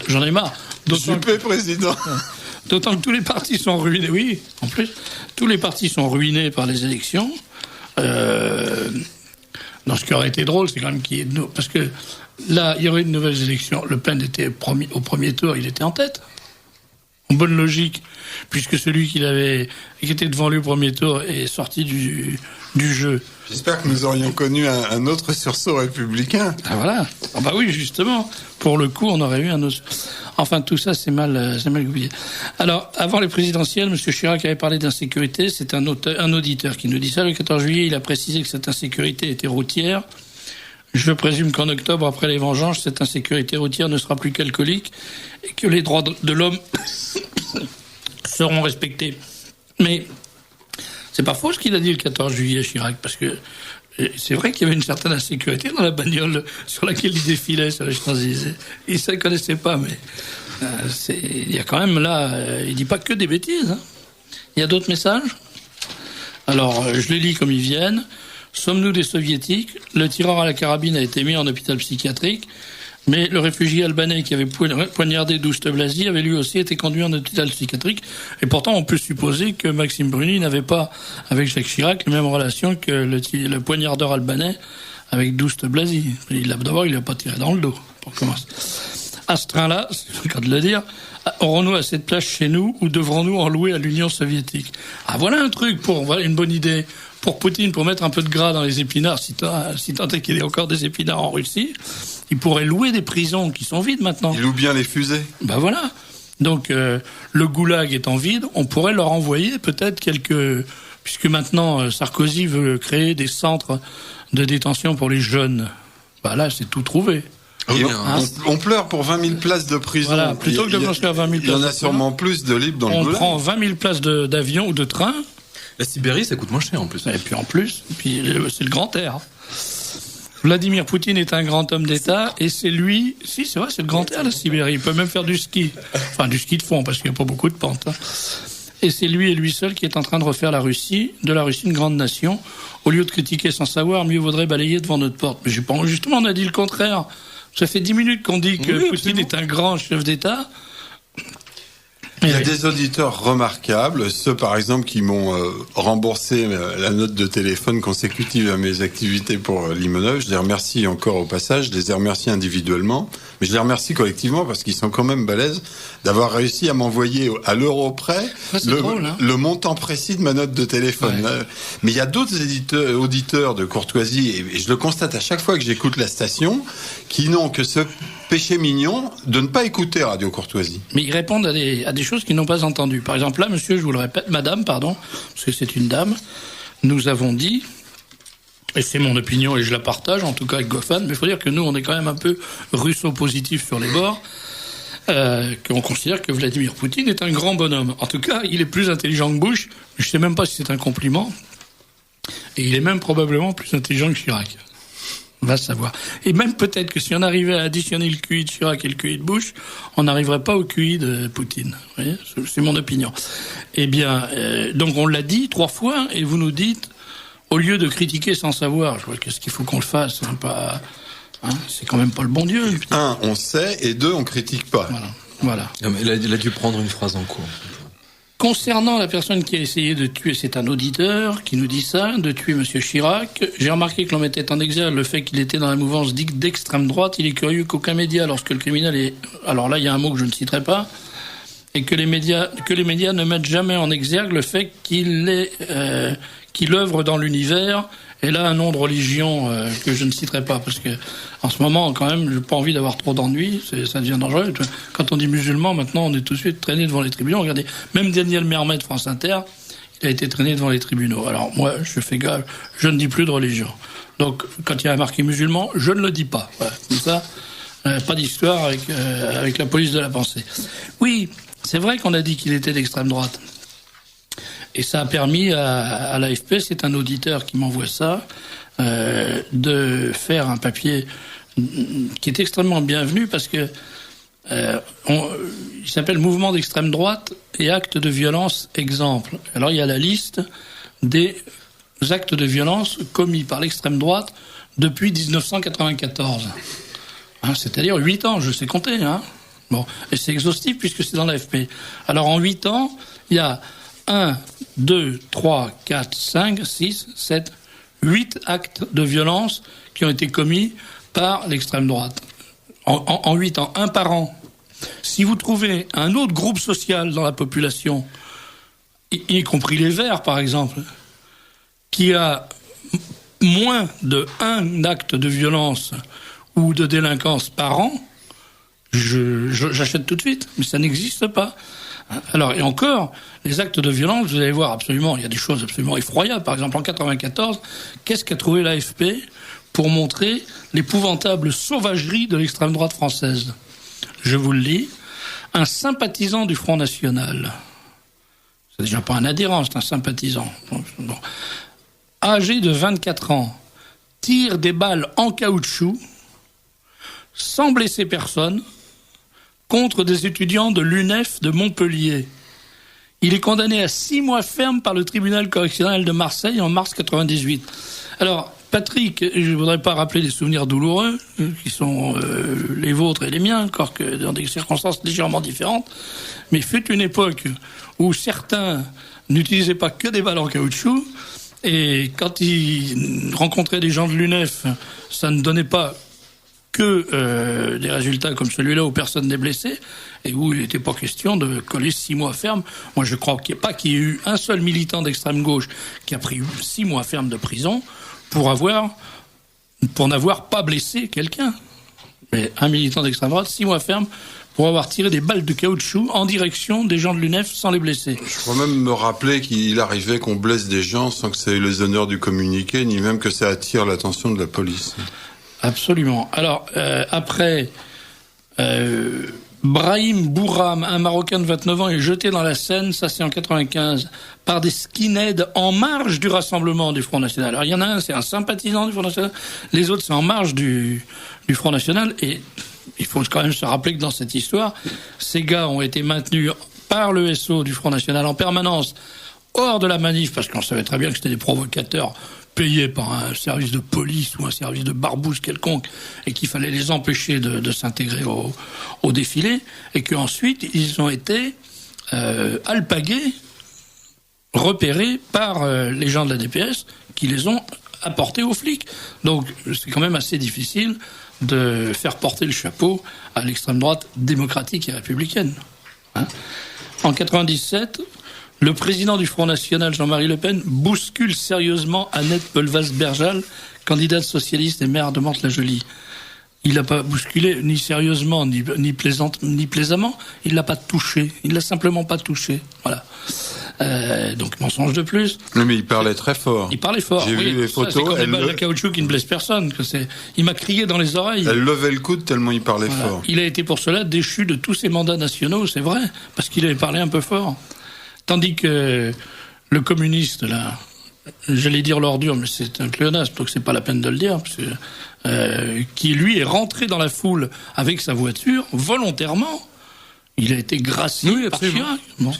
j'en ai marre. Super président. D'autant que tous les partis sont ruinés. Oui, en plus, tous les partis sont ruinés par les élections. Non, ce qui aurait été drôle, c'est quand même parce que là, il y aurait une nouvelle élection. Le Pen était au premier tour, il était en tête. En bonne logique, puisque celui qui était devant lui au premier tour est sorti du jeu. J'espère que nous aurions connu un autre sursaut républicain. Ah voilà. Ah oui, justement. Pour le coup, on aurait eu un autre. Enfin, tout ça, c'est mal goupillé. Alors, avant les présidentielles, M. Chirac avait parlé d'insécurité. C'est un auditeur qui nous dit ça. Le 14 juillet, il a précisé que cette insécurité était routière. Je présume qu'en octobre, après les vengeances, cette insécurité routière ne sera plus qu'alcoolique et que les droits de l'homme seront respectés. Mais c'est pas faux ce qu'il a dit le 14 juillet, Chirac, parce que c'est vrai qu'il y avait une certaine insécurité dans la bagnole sur laquelle il défilait sur les Champs-Élysées. Il ne se connaissait pas, mais il y a quand même là, il dit pas que des bêtises. Il y a d'autres messages. Alors, je les lis comme ils viennent. Sommes-nous des soviétiques? Le tireur à la carabine a été mis en hôpital psychiatrique, mais le réfugié albanais qui avait poignardé Douste Blazy avait lui aussi été conduit en hôpital psychiatrique. Et pourtant, on peut supposer que Maxime Bruni n'avait pas, avec Jacques Chirac, les mêmes relations que le poignardeur albanais avec Douste Blazy. D'abord, il n'a pas tiré dans le dos, pour commencer. À ce train-là, c'est le cas de le dire, aurons-nous assez de place chez nous ou devrons-nous en louer à l'Union soviétique? Ah, voilà un truc voilà une bonne idée pour Poutine, pour mettre un peu de gras dans les épinards, si tant est qu'il y ait encore des épinards en Russie. Il pourrait louer des prisons qui sont vides maintenant. Il loue bien les fusées. Voilà. Donc, le goulag étant vide, on pourrait leur envoyer peut-être puisque maintenant Sarkozy veut créer des centres de détention pour les jeunes. Là, c'est tout trouvé. Et on pleure pour 20 000 places de prison. Voilà, plutôt que de construire 20 000 places. Il y en a sûrement plus de libres dans le goulag. On prend 20 000 places d'avion ou de train. La Sibérie, ça coûte moins cher en plus. Et puis c'est le grand air. Vladimir Poutine est un grand homme d'État et c'est lui... Si, c'est vrai, c'est le grand air, la Sibérie. Il peut même faire du ski. Enfin, du ski de fond, parce qu'il n'y a pas beaucoup de pentes. Et c'est lui et lui seul qui est en train de refaire de la Russie une grande nation. Au lieu de critiquer sans savoir, mieux vaudrait balayer devant notre porte. Mais justement, on a dit le contraire. Ça fait 10 minutes qu'on dit que Poutine est un grand chef d'État. Il y a des auditeurs remarquables, ceux par exemple qui m'ont remboursé la note de téléphone consécutive à mes activités pour Limonov. Je les remercie encore au passage, je les ai remerciés individuellement, mais je les remercie collectivement parce qu'ils sont quand même balèzes d'avoir réussi à m'envoyer à l'euro près le montant précis de ma note de téléphone. Ouais. Mais il y a d'autres auditeurs de courtoisie, et je le constate à chaque fois que j'écoute la station, qui n'ont que ce péché mignon de ne pas écouter Radio Courtoisie. Mais ils répondent à des choses qu'ils n'ont pas entendues. Par exemple, là, monsieur, je vous le répète, madame, pardon, parce que c'est une dame, nous avons dit, et c'est mon opinion et je la partage, en tout cas avec Goffman, mais il faut dire que nous, on est quand même un peu russo-positif sur les bords, qu'on considère que Vladimir Poutine est un grand bonhomme. En tout cas, il est plus intelligent que Bush, je ne sais même pas si c'est un compliment, et il est même probablement plus intelligent que Chirac. On va savoir. Et même peut-être que si on arrivait à additionner le QI de Chirac et le QI de Bush, on n'arriverait pas au QI de Poutine. Vous voyez, c'est mon opinion. Eh bien, donc on l'a dit 3 fois, et vous nous dites, au lieu de critiquer sans savoir, je vois qu'est-ce qu'il faut qu'on le fasse, hein, pas, hein, c'est quand même pas le bon Dieu. Putain. 1, on sait, et 2, on critique pas. Voilà. Non, mais il a dû prendre une phrase en cours. Concernant la personne qui a essayé de tuer, c'est un auditeur qui nous dit ça, de tuer Monsieur Chirac. J'ai remarqué que l'on mettait en exergue le fait qu'il était dans la mouvance dite d'extrême droite. Il est curieux qu'aucun média, lorsque le criminel est... Alors là, il y a un mot que je ne citerai pas. Et que les médias ne mettent jamais en exergue le fait qu'il œuvre dans l'univers. Et là, un nom de religion que je ne citerai pas, parce que en ce moment, quand même, j'ai pas envie d'avoir trop d'ennuis, ça devient dangereux. Quand on dit musulman, maintenant, on est tout de suite traîné devant les tribunaux. Regardez, même Daniel Mermet de France Inter, il a été traîné devant les tribunaux. Alors moi, je fais gaffe, je ne dis plus de religion. Donc, quand il y a marqué musulman, je ne le dis pas. Voilà, comme ça, pas d'histoire avec la police de la pensée. Oui, c'est vrai qu'on a dit qu'il était d'extrême droite. Et ça a permis à l'AFP, c'est un auditeur qui m'envoie ça, de faire un papier qui est extrêmement bienvenu parce que il s'appelle Mouvement d'extrême droite et actes de violence exemple. Alors il y a la liste des actes de violence commis par l'extrême droite depuis 1994. Hein, c'est-à-dire 8 ans, je sais compter. Hein. Bon, et c'est exhaustif puisque c'est dans l'AFP. Alors en 8 ans, il y a 1, 2, 3, 4, 5, 6, 7, 8 actes de violence qui ont été commis par l'extrême droite. En 8 ans, un par an. Si vous trouvez un autre groupe social dans la population, y compris les Verts par exemple, qui a moins de 1 acte de violence ou de délinquance par an, j'achète tout de suite, mais ça n'existe pas. Alors, et encore, les actes de violence, vous allez voir absolument, il y a des choses absolument effroyables. Par exemple, en 94, qu'est-ce qu'a trouvé l'AFP pour montrer l'épouvantable sauvagerie de l'extrême droite française? Je vous le lis. Un sympathisant du Front National. C'est déjà pas un adhérent, c'est un sympathisant. Bon. Âgé de 24 ans, tire des balles en caoutchouc, sans blesser personne, contre des étudiants de l'UNEF de Montpellier. Il est condamné à 6 mois ferme par le tribunal correctionnel de Marseille en mars 98. Alors, Patrick, je ne voudrais pas rappeler des souvenirs douloureux, qui sont les vôtres et les miens, encore que dans des circonstances légèrement différentes, mais fut une époque où certains n'utilisaient pas que des balles en caoutchouc, et quand ils rencontraient des gens de l'UNEF, ça ne donnait pas que des résultats comme celui-là où personne n'est blessé et où il n'était pas question de coller 6 mois ferme. Moi, je crois qu'il n'y ait eu un seul militant d'extrême gauche qui a pris 6 mois ferme de prison pour n'avoir pas blessé quelqu'un. Mais un militant d'extrême droite, 6 mois ferme pour avoir tiré des balles de caoutchouc en direction des gens de l'UNEF sans les blesser. Je crois même me rappeler qu'il arrivait qu'on blesse des gens sans que ça ait les honneurs du communiqué, ni même que ça attire l'attention de la police. Absolument. Alors, après, Brahim Bourram, un Marocain de 29 ans, est jeté dans la Seine, ça c'est en 95, par des skinheads en marge du Rassemblement du Front National. Alors, il y en a un, c'est un sympathisant du Front National, les autres, c'est en marge du Front National, et il faut quand même se rappeler que dans cette histoire, ces gars ont été maintenus par le SO du Front National en permanence hors de la manif, parce qu'on savait très bien que c'était des provocateurs payés par un service de police ou un service de barbouze quelconque, et qu'il fallait les empêcher de s'intégrer au défilé, et qu'ensuite ils ont été alpagués, repérés par les gens de la DPS, qui les ont apportés aux flics. Donc c'est quand même assez difficile de faire porter le chapeau à l'extrême droite démocratique et républicaine. Hein ? En 97, le président du Front National, Jean-Marie Le Pen, bouscule sérieusement Annette Peulvaz-Berjal, candidate socialiste et maire de Mantes-la-Jolie. Il l'a pas bousculé, ni sérieusement, ni plaisamment. Il l'a pas touché. Il l'a simplement pas touché. Voilà. Donc, mensonge de plus. Non, mais il parlait très fort. Il parlait fort. J'ai vu les photos. C'est comme des balles de caoutchouc qui ne blessent personne. Il m'a crié dans les oreilles. Elle levait le coude tellement il parlait fort. Il a été pour cela déchu de tous ses mandats nationaux, c'est vrai, parce qu'il avait parlé un peu fort. Tandis que le communiste, là, j'allais dire l'ordure, mais c'est un pléonasme, donc c'est pas la peine de le dire, parce que, qui lui est rentré dans la foule avec sa voiture, volontairement. Il a été gracié par Chirac. Bon.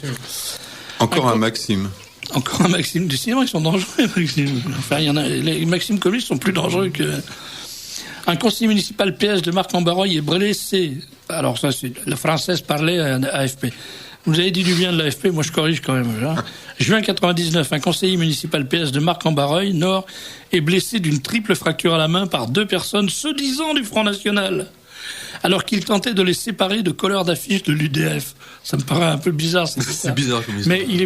Encore un Maxime. Encore un Maxime du cinéma, ils sont dangereux, Maxime. Enfin, les Maximes communistes sont plus dangereux que... Un conseiller municipal PS de Marc-en-Barreuil est blessé. Alors ça, c'est la française parlait à AFP. Vous avez dit du bien de l'AFP, moi je corrige quand même. Hein. Juin 99, un conseiller municipal PS de Marc-en-Barreuil, Nord, est blessé d'une triple fracture à la main par 2 personnes se disant du Front National, alors qu'il tentait de les séparer de couleurs d'affiches de l'UDF. Ça me paraît un peu bizarre. C'est bizarre comme histoire. Mais il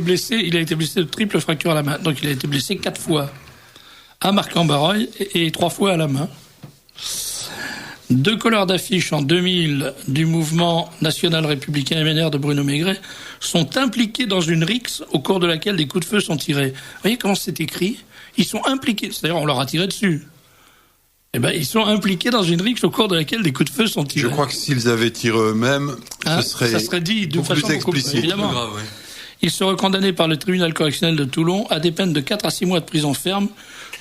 a été blessé de triple fracture à la main. Donc il a été blessé 4 fois à Marc-en-Barreuil et 3 fois à la main. 2 couleurs d'affiches en 2000 du mouvement national républicain MNR de Bruno Maigret sont impliqués dans une rixe au cours de laquelle des coups de feu sont tirés. Vous voyez comment c'est écrit ? Ils sont impliqués, c'est-à-dire on leur a tiré dessus. Eh ben, ils sont impliqués dans une rixe au cours de laquelle des coups de feu sont tirés. Je crois que s'ils avaient tiré eux-mêmes, ça serait dit de façon plus explicite. Évidemment. Plus grave, ouais. Ils seront condamnés par le tribunal correctionnel de Toulon à des peines de 4 à 6 mois de prison ferme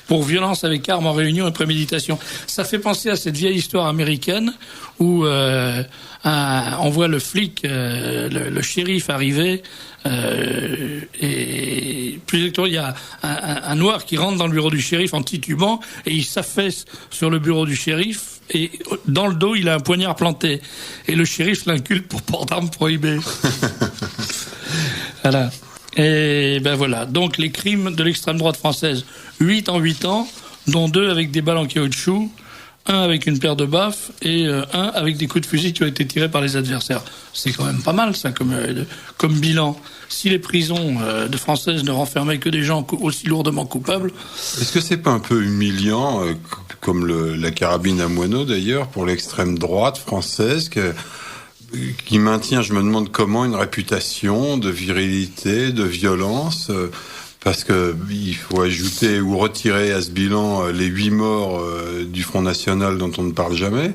pour violence avec arme en réunion et préméditation. Ça fait penser à cette vieille histoire américaine où on voit le flic, le shérif arriver, et plus exactement, il y a un noir qui rentre dans le bureau du shérif en titubant et il s'affaisse sur le bureau du shérif et dans le dos il a un poignard planté et le shérif l'inculte pour port d'armes prohibées. Voilà. Et ben voilà. Donc les crimes de l'extrême droite française, 8 en 8 ans, dont 2 avec des balles en caoutchouc, 1 avec une paire de baffes et 1 avec des coups de fusil qui ont été tirés par les adversaires. C'est quand même pas mal ça comme bilan. Si les prisons de françaises ne renfermaient que des gens aussi lourdement coupables. Est-ce que c'est pas un peu humiliant, comme la carabine à moineau d'ailleurs, pour l'extrême droite française qui maintient, je me demande comment, une réputation de virilité, de violence, parce que il faut ajouter ou retirer à ce bilan les 8 morts du Front National dont on ne parle jamais.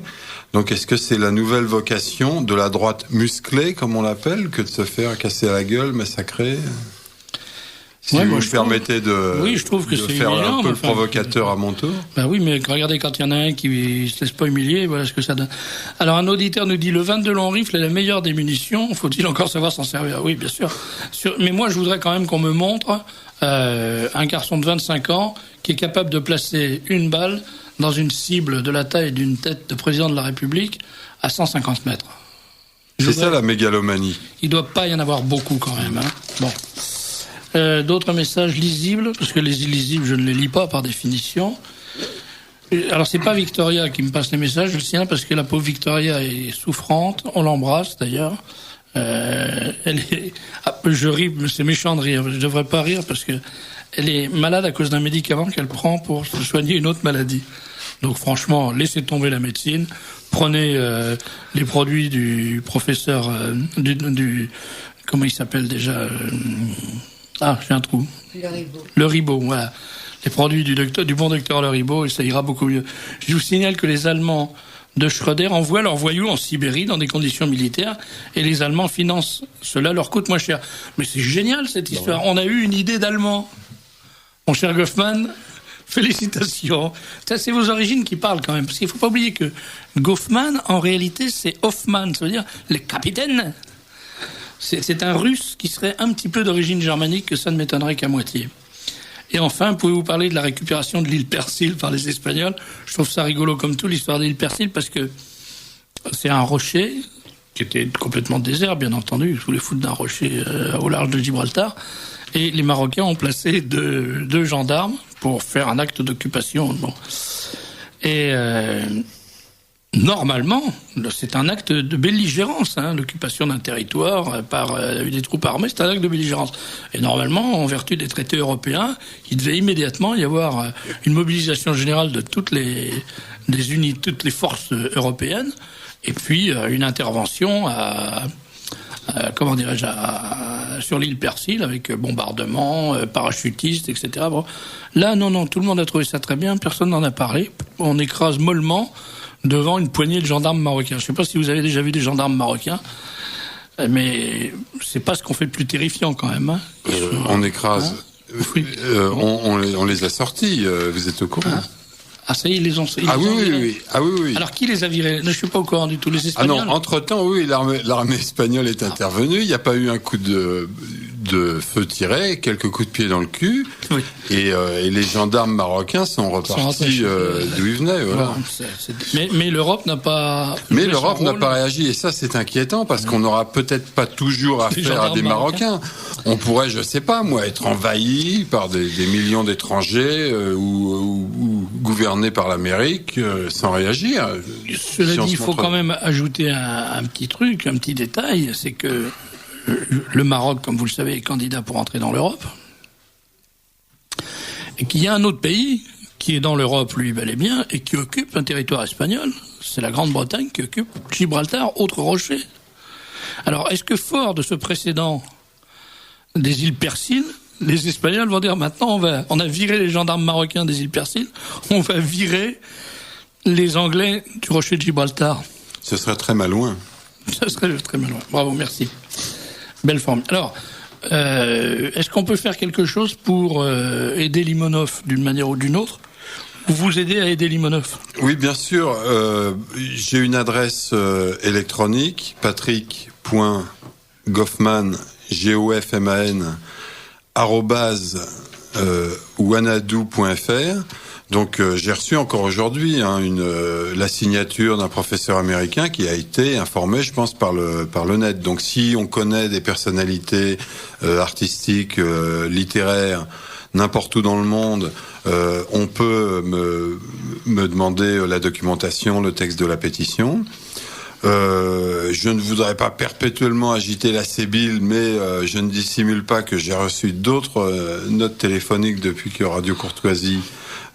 Donc est-ce que c'est la nouvelle vocation de la droite musclée, comme on l'appelle, que de se faire casser la gueule, massacrer ? Si vous me permettez je trouve que de c'est faire humiliant, un peu le provocateur à mon tour. Ben oui, mais regardez, quand il y en a un qui se laisse pas humilier, voilà ce que ça donne. Alors un auditeur nous dit, le 22 long rifle est la meilleure des munitions, faut-il encore savoir s'en servir ? Oui, bien sûr. Mais moi, je voudrais quand même qu'on me montre un garçon de 25 ans qui est capable de placer une balle dans une cible de la taille d'une tête de président de la République à 150 mètres. C'est ça la mégalomanie. Il doit pas y en avoir beaucoup quand même. Hein. Bon. D'autres messages lisibles, parce que les illisibles, je ne les lis pas par définition. Alors, c'est pas Victoria qui me passe les messages, je le signale parce que la pauvre Victoria est souffrante. On l'embrasse, d'ailleurs. Je ris, mais c'est méchant de rire. Je devrais pas rire parce que elle est malade à cause d'un médicament qu'elle prend pour soigner une autre maladie. Donc, franchement, laissez tomber la médecine. Prenez les produits du professeur, comment il s'appelle déjà j'ai un trou. Le Ribot, voilà. Les produits du bon docteur Le Ribot, et ça ira beaucoup mieux. Je vous signale que les Allemands de Schröder envoient leurs voyous en Sibérie dans des conditions militaires, et les Allemands financent. Cela leur coûte moins cher. Mais c'est génial cette histoire. On a eu une idée d'Allemand. Mon cher Goffman, félicitations. Ça, c'est vos origines qui parlent quand même. Parce qu'il ne faut pas oublier que Goffman, en réalité, c'est Hoffmann. Ça veut dire le capitaine. C'est un Russe qui serait un petit peu d'origine germanique, que ça ne m'étonnerait qu'à moitié. Et enfin, pouvez-vous parler de la récupération de l'île Persil par les Espagnols ? Je trouve ça rigolo comme tout, l'histoire de l'île Persil, parce que c'est un rocher qui était complètement désert, bien entendu, sous les foudres d'un rocher au large de Gibraltar. Et les Marocains ont placé deux gendarmes pour faire un acte d'occupation. Bon. Et Normalement, c'est un acte de belligérance, l'occupation d'un territoire par des troupes armées, c'est un acte de belligérance. Et normalement, en vertu des traités européens, il devait immédiatement y avoir une mobilisation générale de toutes les forces européennes, et puis une intervention sur l'île Persil avec bombardement, parachutistes, etc. Bon. Là, non, tout le monde a trouvé ça très bien, personne n'en a parlé. On écrase mollement devant une poignée de gendarmes marocains. Je ne sais pas si vous avez déjà vu des gendarmes marocains, mais c'est pas ce qu'on fait de plus terrifiant quand même. On écrase. Oui. On les a sortis. Vous êtes au courant? Ah, ça y est, ils les ont. Oui. Alors, qui les a virés? Je ne suis pas au courant du tout. Les Espagnols? Ah non, entre-temps, oui, l'armée espagnole est intervenue. Il n'y a pas eu un coup de feu tiré, quelques coups de pied dans le cul. Oui. Et les gendarmes marocains sont repartis d'où ils venaient. Voilà. Mais l'Europe n'a pas... Mais l'Europe n'a pas réagi. Et ça, c'est inquiétant, parce qu'on n'aura peut-être pas toujours affaire à des Marocains. On pourrait, je sais pas, moi, être envahi par des millions d'étrangers ou gouvernés par l'Amérique sans réagir. Cela dit, il faut quand même ajouter un petit truc, un petit détail, c'est que le Maroc, comme vous le savez, est candidat pour entrer dans l'Europe, et qu'il y a un autre pays qui est dans l'Europe, lui, bel et bien, et qui occupe un territoire espagnol, c'est la Grande-Bretagne qui occupe Gibraltar, autre rocher. Alors, est-ce que fort de ce précédent des îles Persil, les Espagnols vont dire maintenant on a viré les gendarmes marocains des îles Persil, on va virer les Anglais du rocher de Gibraltar? Ce serait très malouin. Ce serait très malouin. Bravo, merci. Belle forme. Alors, est-ce qu'on peut faire quelque chose pour aider Limonov d'une manière ou d'une autre, ou vous aider à aider Limonov? Oui, bien sûr. J'ai une adresse électronique, patrick.goffman, G-O-F-M-A-N, @wanadoo.fr. Donc j'ai reçu encore aujourd'hui la signature d'un professeur américain qui a été informé, je pense, par le net. Donc si on connaît des personnalités artistiques, littéraires, n'importe où dans le monde, on peut me demander la documentation, le texte de la pétition. Je ne voudrais pas perpétuellement agiter la sébile, mais je ne dissimule pas que j'ai reçu d'autres notes téléphoniques depuis que Radio Courtoisie,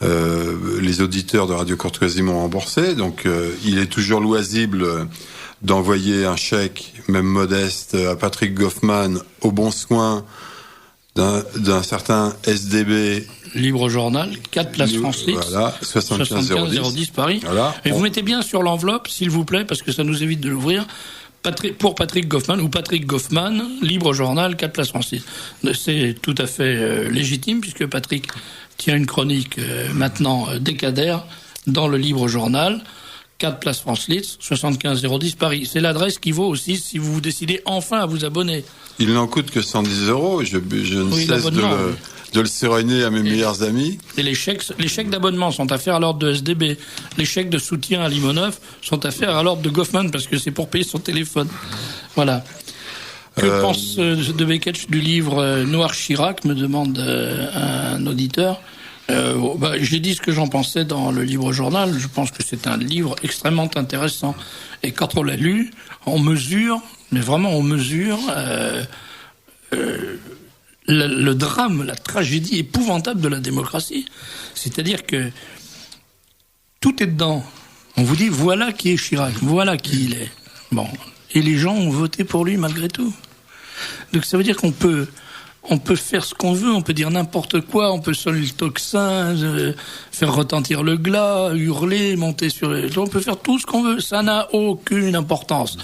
les auditeurs de Radio Courtoisie m'ont remboursé. Donc il est toujours loisible d'envoyer un chèque, même modeste, à Patrick Goffman, au bon soin d'un certain SDB. Libre Journal, 4 place France-Lits, voilà, 75 010 Paris. Voilà. Et vous mettez bien sur l'enveloppe, s'il vous plaît, parce que ça nous évite de l'ouvrir, pour Patrick Goffman, ou Patrick Goffman, Libre Journal, 4 place France-Lits. C'est tout à fait légitime, puisque Patrick tient une chronique maintenant décadaire dans le Libre Journal, 4 place France-Lits, 75 010 Paris. C'est l'adresse qui vaut aussi si vous décidez enfin à vous abonner. Il n'en coûte que 110 €. Je ne cesse de le séréner à mes meilleurs amis. Et les chèques d'abonnement sont à faire à l'ordre de SDB. Les chèques de soutien à Limonov sont à faire à l'ordre de Goffman, parce que c'est pour payer son téléphone. Voilà. Que pense de Beketch du livre Noir Chirac, me demande un auditeur. J'ai dit ce que j'en pensais dans le Libre Journal. Je pense que c'est un livre extrêmement intéressant. Et quand on l'a lu, on mesure, mais vraiment on mesure le drame, la tragédie épouvantable de la démocratie. C'est-à-dire que tout est dedans. On vous dit, voilà qui est Chirac, voilà qui il est. Bon. Et les gens ont voté pour lui malgré tout. Donc ça veut dire qu'on peut faire ce qu'on veut, on peut dire n'importe quoi, on peut sonner le tocsin, faire retentir le glas, hurler, monter sur les... On peut faire tout ce qu'on veut, ça n'a aucune importance.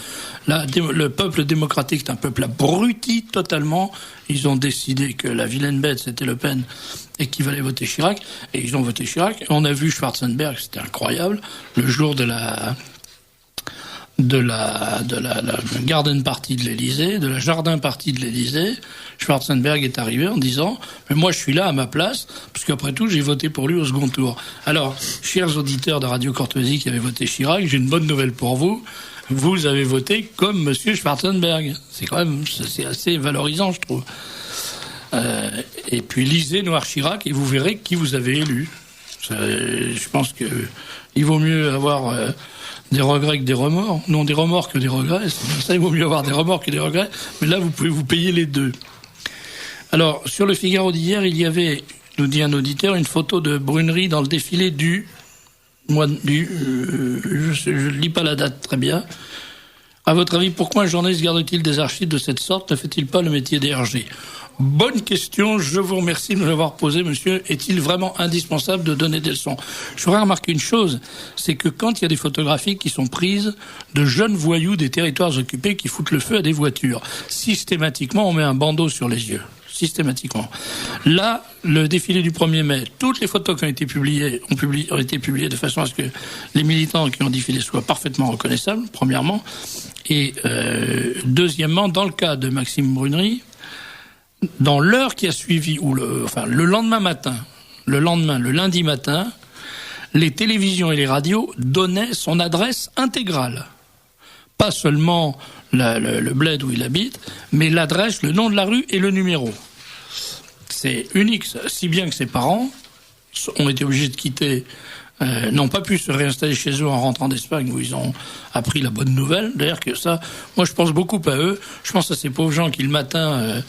Le peuple démocratique est un peuple abruti totalement. Ils ont décidé que la vilaine bête, c'était Le Pen, et qu'il fallait voter Chirac, et ils ont voté Chirac. Et on a vu Schwarzenberg, c'était incroyable, le jour de la garden party de l'Élysée, de la jardin party de l'Élysée, Schwarzenberg est arrivé en disant « Mais moi, je suis là à ma place, parce qu'après tout, j'ai voté pour lui au second tour. » Alors, chers auditeurs de Radio Courtoisie qui avaient voté Chirac, j'ai une bonne nouvelle pour vous. Vous avez voté comme Monsieur Schwarzenberg. C'est assez valorisant, je trouve. Et puis, lisez Noir Chirac et vous verrez qui vous avez élu. Je pense que il vaut mieux avoir des regrets que des remords. Non, des remords que des regrets. Ça, il vaut mieux avoir des remords que des regrets. Mais là, vous pouvez vous payer les deux. Alors, sur le Figaro d'hier, il y avait, nous dit un auditeur, une photo de Brunerie dans le défilé je ne lis pas la date très bien. À votre avis, pourquoi un journaliste garde-t-il des archives de cette sorte? Ne fait-il pas le métier d'RG? Bonne question, je vous remercie de nous l'avoir posée, monsieur. Est-il vraiment indispensable de donner des leçons? Je voudrais remarquer une chose, c'est que quand il y a des photographies qui sont prises de jeunes voyous des territoires occupés qui foutent le feu à des voitures, systématiquement, on met un bandeau sur les yeux. Systématiquement. Là, le défilé du 1er mai, toutes les photos qui ont été publiées ont été publiées de façon à ce que les militants qui ont défilé soient parfaitement reconnaissables, premièrement. Et deuxièmement, dans le cas de Maxime Brunerie, dans l'heure qui a suivi, ou le lundi matin, les télévisions et les radios donnaient son adresse intégrale. Pas seulement le bled où il habite, mais l'adresse, le nom de la rue et le numéro. C'est unique, si bien que ses parents ont été obligés de quitter, n'ont pas pu se réinstaller chez eux en rentrant d'Espagne où ils ont appris la bonne nouvelle. D'ailleurs que ça, moi je pense beaucoup à eux. Je pense à ces pauvres gens qui le matin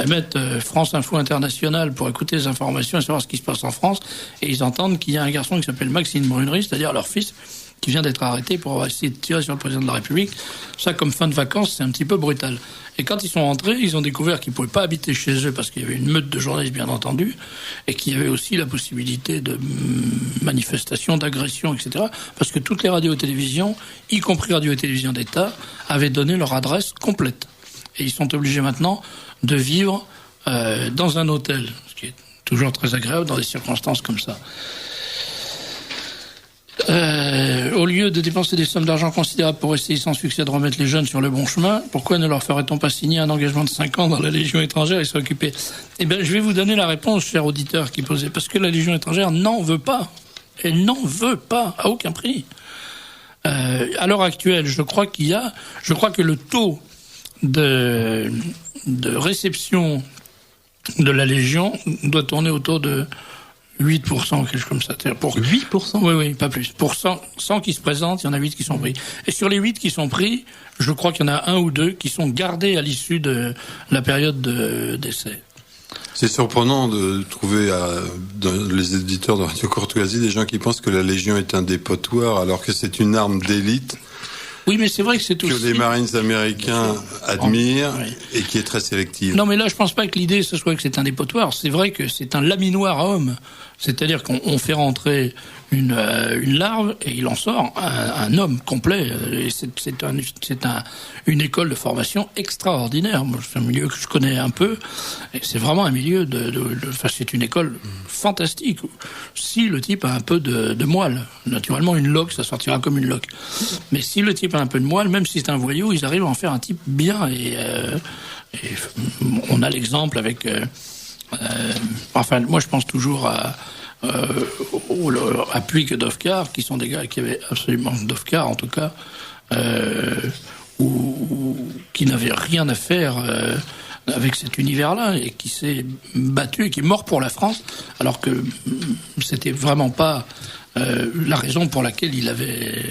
mettent France Info International pour écouter les informations et savoir ce qui se passe en France, et ils entendent qu'il y a un garçon qui s'appelle Maxime Brunerie, c'est-à-dire leur fils, qui vient d'être arrêté pour avoir essayé de tirer sur le président de la République. Ça, comme fin de vacances, c'est un petit peu brutal. Et quand ils sont rentrés, ils ont découvert qu'ils ne pouvaient pas habiter chez eux parce qu'il y avait une meute de journalistes, bien entendu, et qu'il y avait aussi la possibilité de manifestations, d'agressions, etc. Parce que toutes les radios et télévisions, y compris radio et télévision d'État, avaient donné leur adresse complète. Et ils sont obligés maintenant de vivre dans un hôtel, ce qui est toujours très agréable dans des circonstances comme ça. Au lieu de dépenser des sommes d'argent considérables pour essayer sans succès de remettre les jeunes sur le bon chemin, pourquoi ne leur ferait-on pas signer un engagement de 5 ans dans la Légion étrangère et s'occuper? Eh bien, je vais vous donner la réponse, cher auditeur qui posait, parce que la Légion étrangère n'en veut pas. Elle n'en veut pas, à aucun prix. À l'heure actuelle, je crois que le taux de réception de la Légion doit tourner autour de 8%, quelque chose comme ça. Pour 8%? Oui, pas plus. Pour 100 qui se présentent, il y en a 8 qui sont pris. Et sur les 8 qui sont pris, je crois qu'il y en a 1 ou 2 qui sont gardés à l'issue de la période d'essai. C'est surprenant de trouver dans les éditeurs de Radio Courtoisie des gens qui pensent que la Légion est un dépotoir alors que c'est une arme d'élite. Oui, mais c'est vrai que c'est aussi... que les Marines américains admirent, oui, et qui est très sélective. Non, mais là, je pense pas que l'idée, ce soit que c'est un dépotoir. C'est vrai que c'est un laminoir à hommes. C'est-à-dire qu'on fait rentrer une larve et il en sort un homme complet. Et c'est une école de formation extraordinaire. Moi, c'est un milieu que je connais un peu. Et c'est vraiment un milieu enfin, c'est une école fantastique. Si le type a un peu de moelle, naturellement, une loque, ça sortira comme une loque. Mais si le type a un peu de moelle, même si c'est un voyou, ils arrivent à en faire un type bien. Et on a l'exemple avec... enfin, moi, je pense toujours à Puig et Dovcar, qui sont des gars qui avaient absolument, Dovcar en tout cas, qui n'avaient rien à faire avec cet univers-là, et qui s'est battu et qui est mort pour la France, alors que c'était vraiment pas la raison pour laquelle il avait...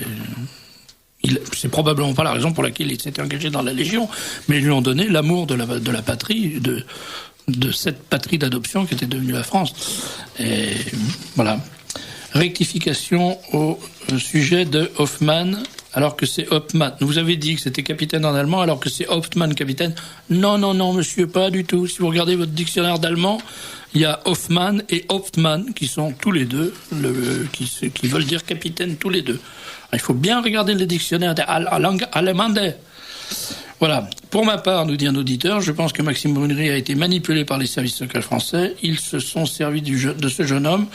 c'est probablement pas la raison pour laquelle il s'était engagé dans la Légion, mais ils lui ont donné l'amour de la patrie, de cette patrie d'adoption qui était devenue la France. Et voilà. Rectification au sujet de Hoffmann, alors que c'est Hauptmann. Vous avez dit que c'était capitaine en allemand, alors que c'est Hauptmann capitaine. Non, monsieur, pas du tout. Si vous regardez votre dictionnaire d'allemand, il y a Hoffmann et Hauptmann qui sont tous les deux, qui veulent dire capitaine tous les deux. Il faut bien regarder le dictionnaire de la langue allemande. Voilà. Pour ma part, nous dit un auditeur, je pense que Maxime Brunerie a été manipulé par les services secrets français. Ils se sont servis de ce jeune homme,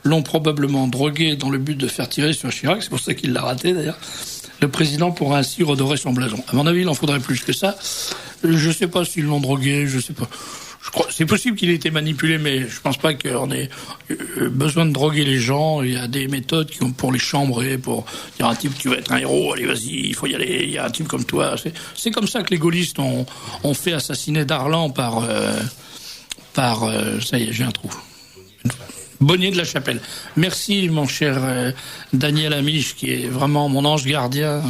l'ont probablement drogué dans le but de faire tirer sur Chirac. C'est pour ça qu'il l'a raté, d'ailleurs. Le président pourra ainsi redorer son blason. À mon avis, il en faudrait plus que ça. Je ne sais pas s'ils l'ont drogué, je sais pas. Je crois, c'est possible qu'il ait été manipulé, mais je pense pas qu'on ait besoin de droguer les gens. Il y a des méthodes pour les chambrer, il y a un type qui va être un héros, allez vas-y, il faut y aller, il y a un type comme toi. C'est comme ça que les gaullistes ont fait assassiner Darlan par ça y est, j'ai un trou. Bonnier de la Chapelle. Merci, mon cher Daniel Amiche, qui est vraiment mon ange gardien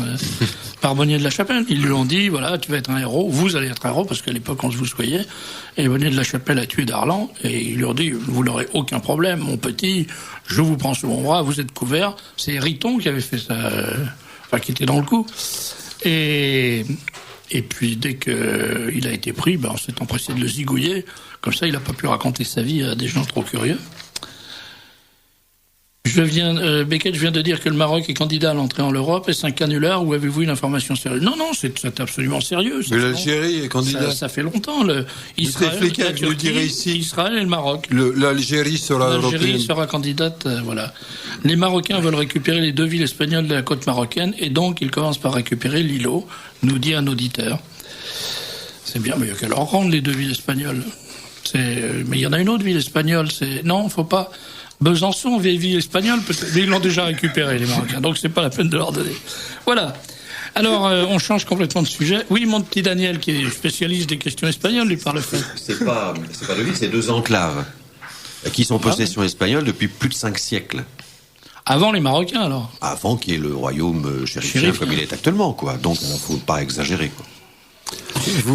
par Bonnier de la Chapelle. Ils lui ont dit, voilà, tu vas être un héros, vous allez être un héros, parce qu'à l'époque, on se vous soyait. Et Bonnier de la Chapelle a tué Darlan, et ils lui ont dit, vous n'aurez aucun problème, mon petit, je vous prends sous mon bras, vous êtes couvert. C'est Riton qui avait fait ça, qui était dans le coup. Et puis, dès qu'il a été pris, on s'est empressé de le zigouiller. Comme ça, il n'a pas pu raconter sa vie à des gens trop curieux. Beckett vient de dire que le Maroc est candidat à l'entrée en l'Europe. Est-ce un canular ou avez-vous une information sérieuse? Non, c'est absolument sérieux. Mais l'Algérie est candidat. Ça fait longtemps. Israël et le Maroc. L'Algérie sera européenne. L'Algérie sera candidate, voilà. Les Marocains veulent récupérer les 2 villes espagnoles de la côte marocaine et donc ils commencent par récupérer l'îlot, nous dit un auditeur. C'est bien, mais il y a qu'à leur rendre les 2 villes espagnoles. Mais il y en a une autre ville espagnole. Non, faut pas. Besançon, vieille ville espagnole, peut-être, mais ils l'ont déjà récupéré, les Marocains, donc c'est pas la peine de leur donner. Voilà. Alors, on change complètement de sujet. Oui, mon petit Daniel, qui est spécialiste des questions espagnoles, lui parle fait. C'est pas 2 villes, c'est 2 enclaves, qui sont possession espagnole depuis plus de 5 siècles. Avant les Marocains, alors? Avant qu'il y ait le royaume chérifien comme il est actuellement, quoi. Donc, il ne faut pas exagérer, quoi.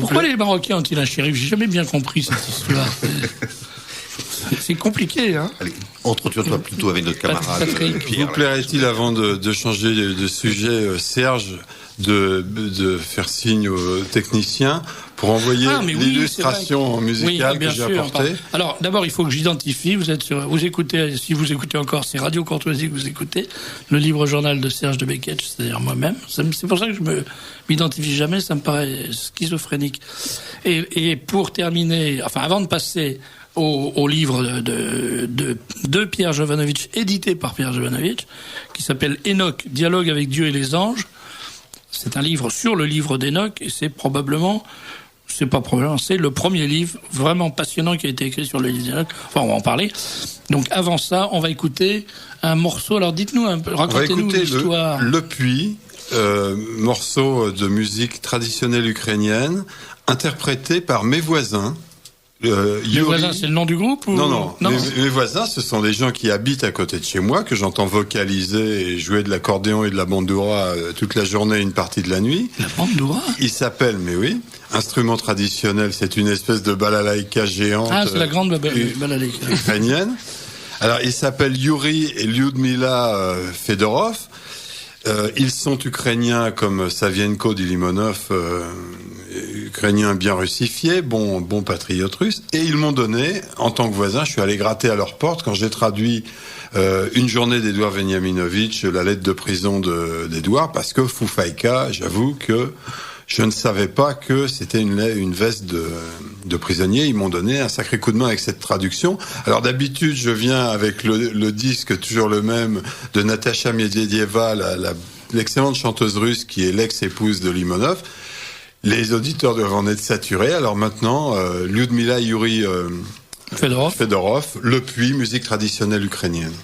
Pourquoi les Marocains ont-ils un shérif? J'ai jamais bien compris cette histoire. C'est compliqué, hein. Allez, entretiens-toi plutôt avec notre camarade Pierre. Vous plairait-il, avant de changer de sujet, Serge, de faire signe aux techniciens pour envoyer l'illustration musicale que j'ai apportée? Alors, d'abord, il faut que j'identifie. Vous écoutez, si vous écoutez encore, c'est Radio Courtoisie que vous écoutez, le livre-journal de Serge de Beckett, c'est-à-dire moi-même. C'est pour ça que je m'identifie jamais, ça me paraît schizophrénique. Et pour terminer, avant de passer au livre de Pierre Jovanovic, édité par Pierre Jovanovic, qui s'appelle Enoch, dialogue avec Dieu et les anges. C'est un livre sur le livre d'Enoch, et c'est le premier livre vraiment passionnant qui a été écrit sur le livre d'Enoch. Enfin, on va en parler. Donc, avant ça, on va écouter un morceau. Alors, dites-nous un peu, racontez-nous l'histoire. Le Puits, morceau de musique traditionnelle ukrainienne, interprété par Mes Voisins. Mes Voisins, c'est le nom du groupe ou... Non. Mes voisins, ce sont des gens qui habitent à côté de chez moi, que j'entends vocaliser et jouer de l'accordéon et de la bandoura toute la journée et une partie de la nuit. La bandoura? Ils s'appellent, mais oui, instrument traditionnel, c'est une espèce de balalaïka géante. Ah, c'est la grande balalaïka ukrainienne. Alors, ils s'appellent Yuri et Lyudmila Fedorov. Ils sont ukrainiens comme Savienko Dilimonov, ukrainiens bien russifiés, bon patriotes russes, et ils m'ont donné, en tant que voisin, je suis allé gratter à leur porte quand j'ai traduit Une journée d'Edouard Veniaminovitch, la lettre de prison d'Edouard, parce que Foufaïka, j'avoue que je ne savais pas que c'était une veste de prisonnier. Ils m'ont donné un sacré coup de main avec cette traduction. Alors d'habitude, je viens avec le disque toujours le même de Natasha Medvedeva, l'excellente chanteuse russe qui est l'ex-épouse de Limonov. Les auditeurs doivent en être saturés. Alors maintenant, Lyudmila Yuri Fedorov, Le Puits, musique traditionnelle ukrainienne.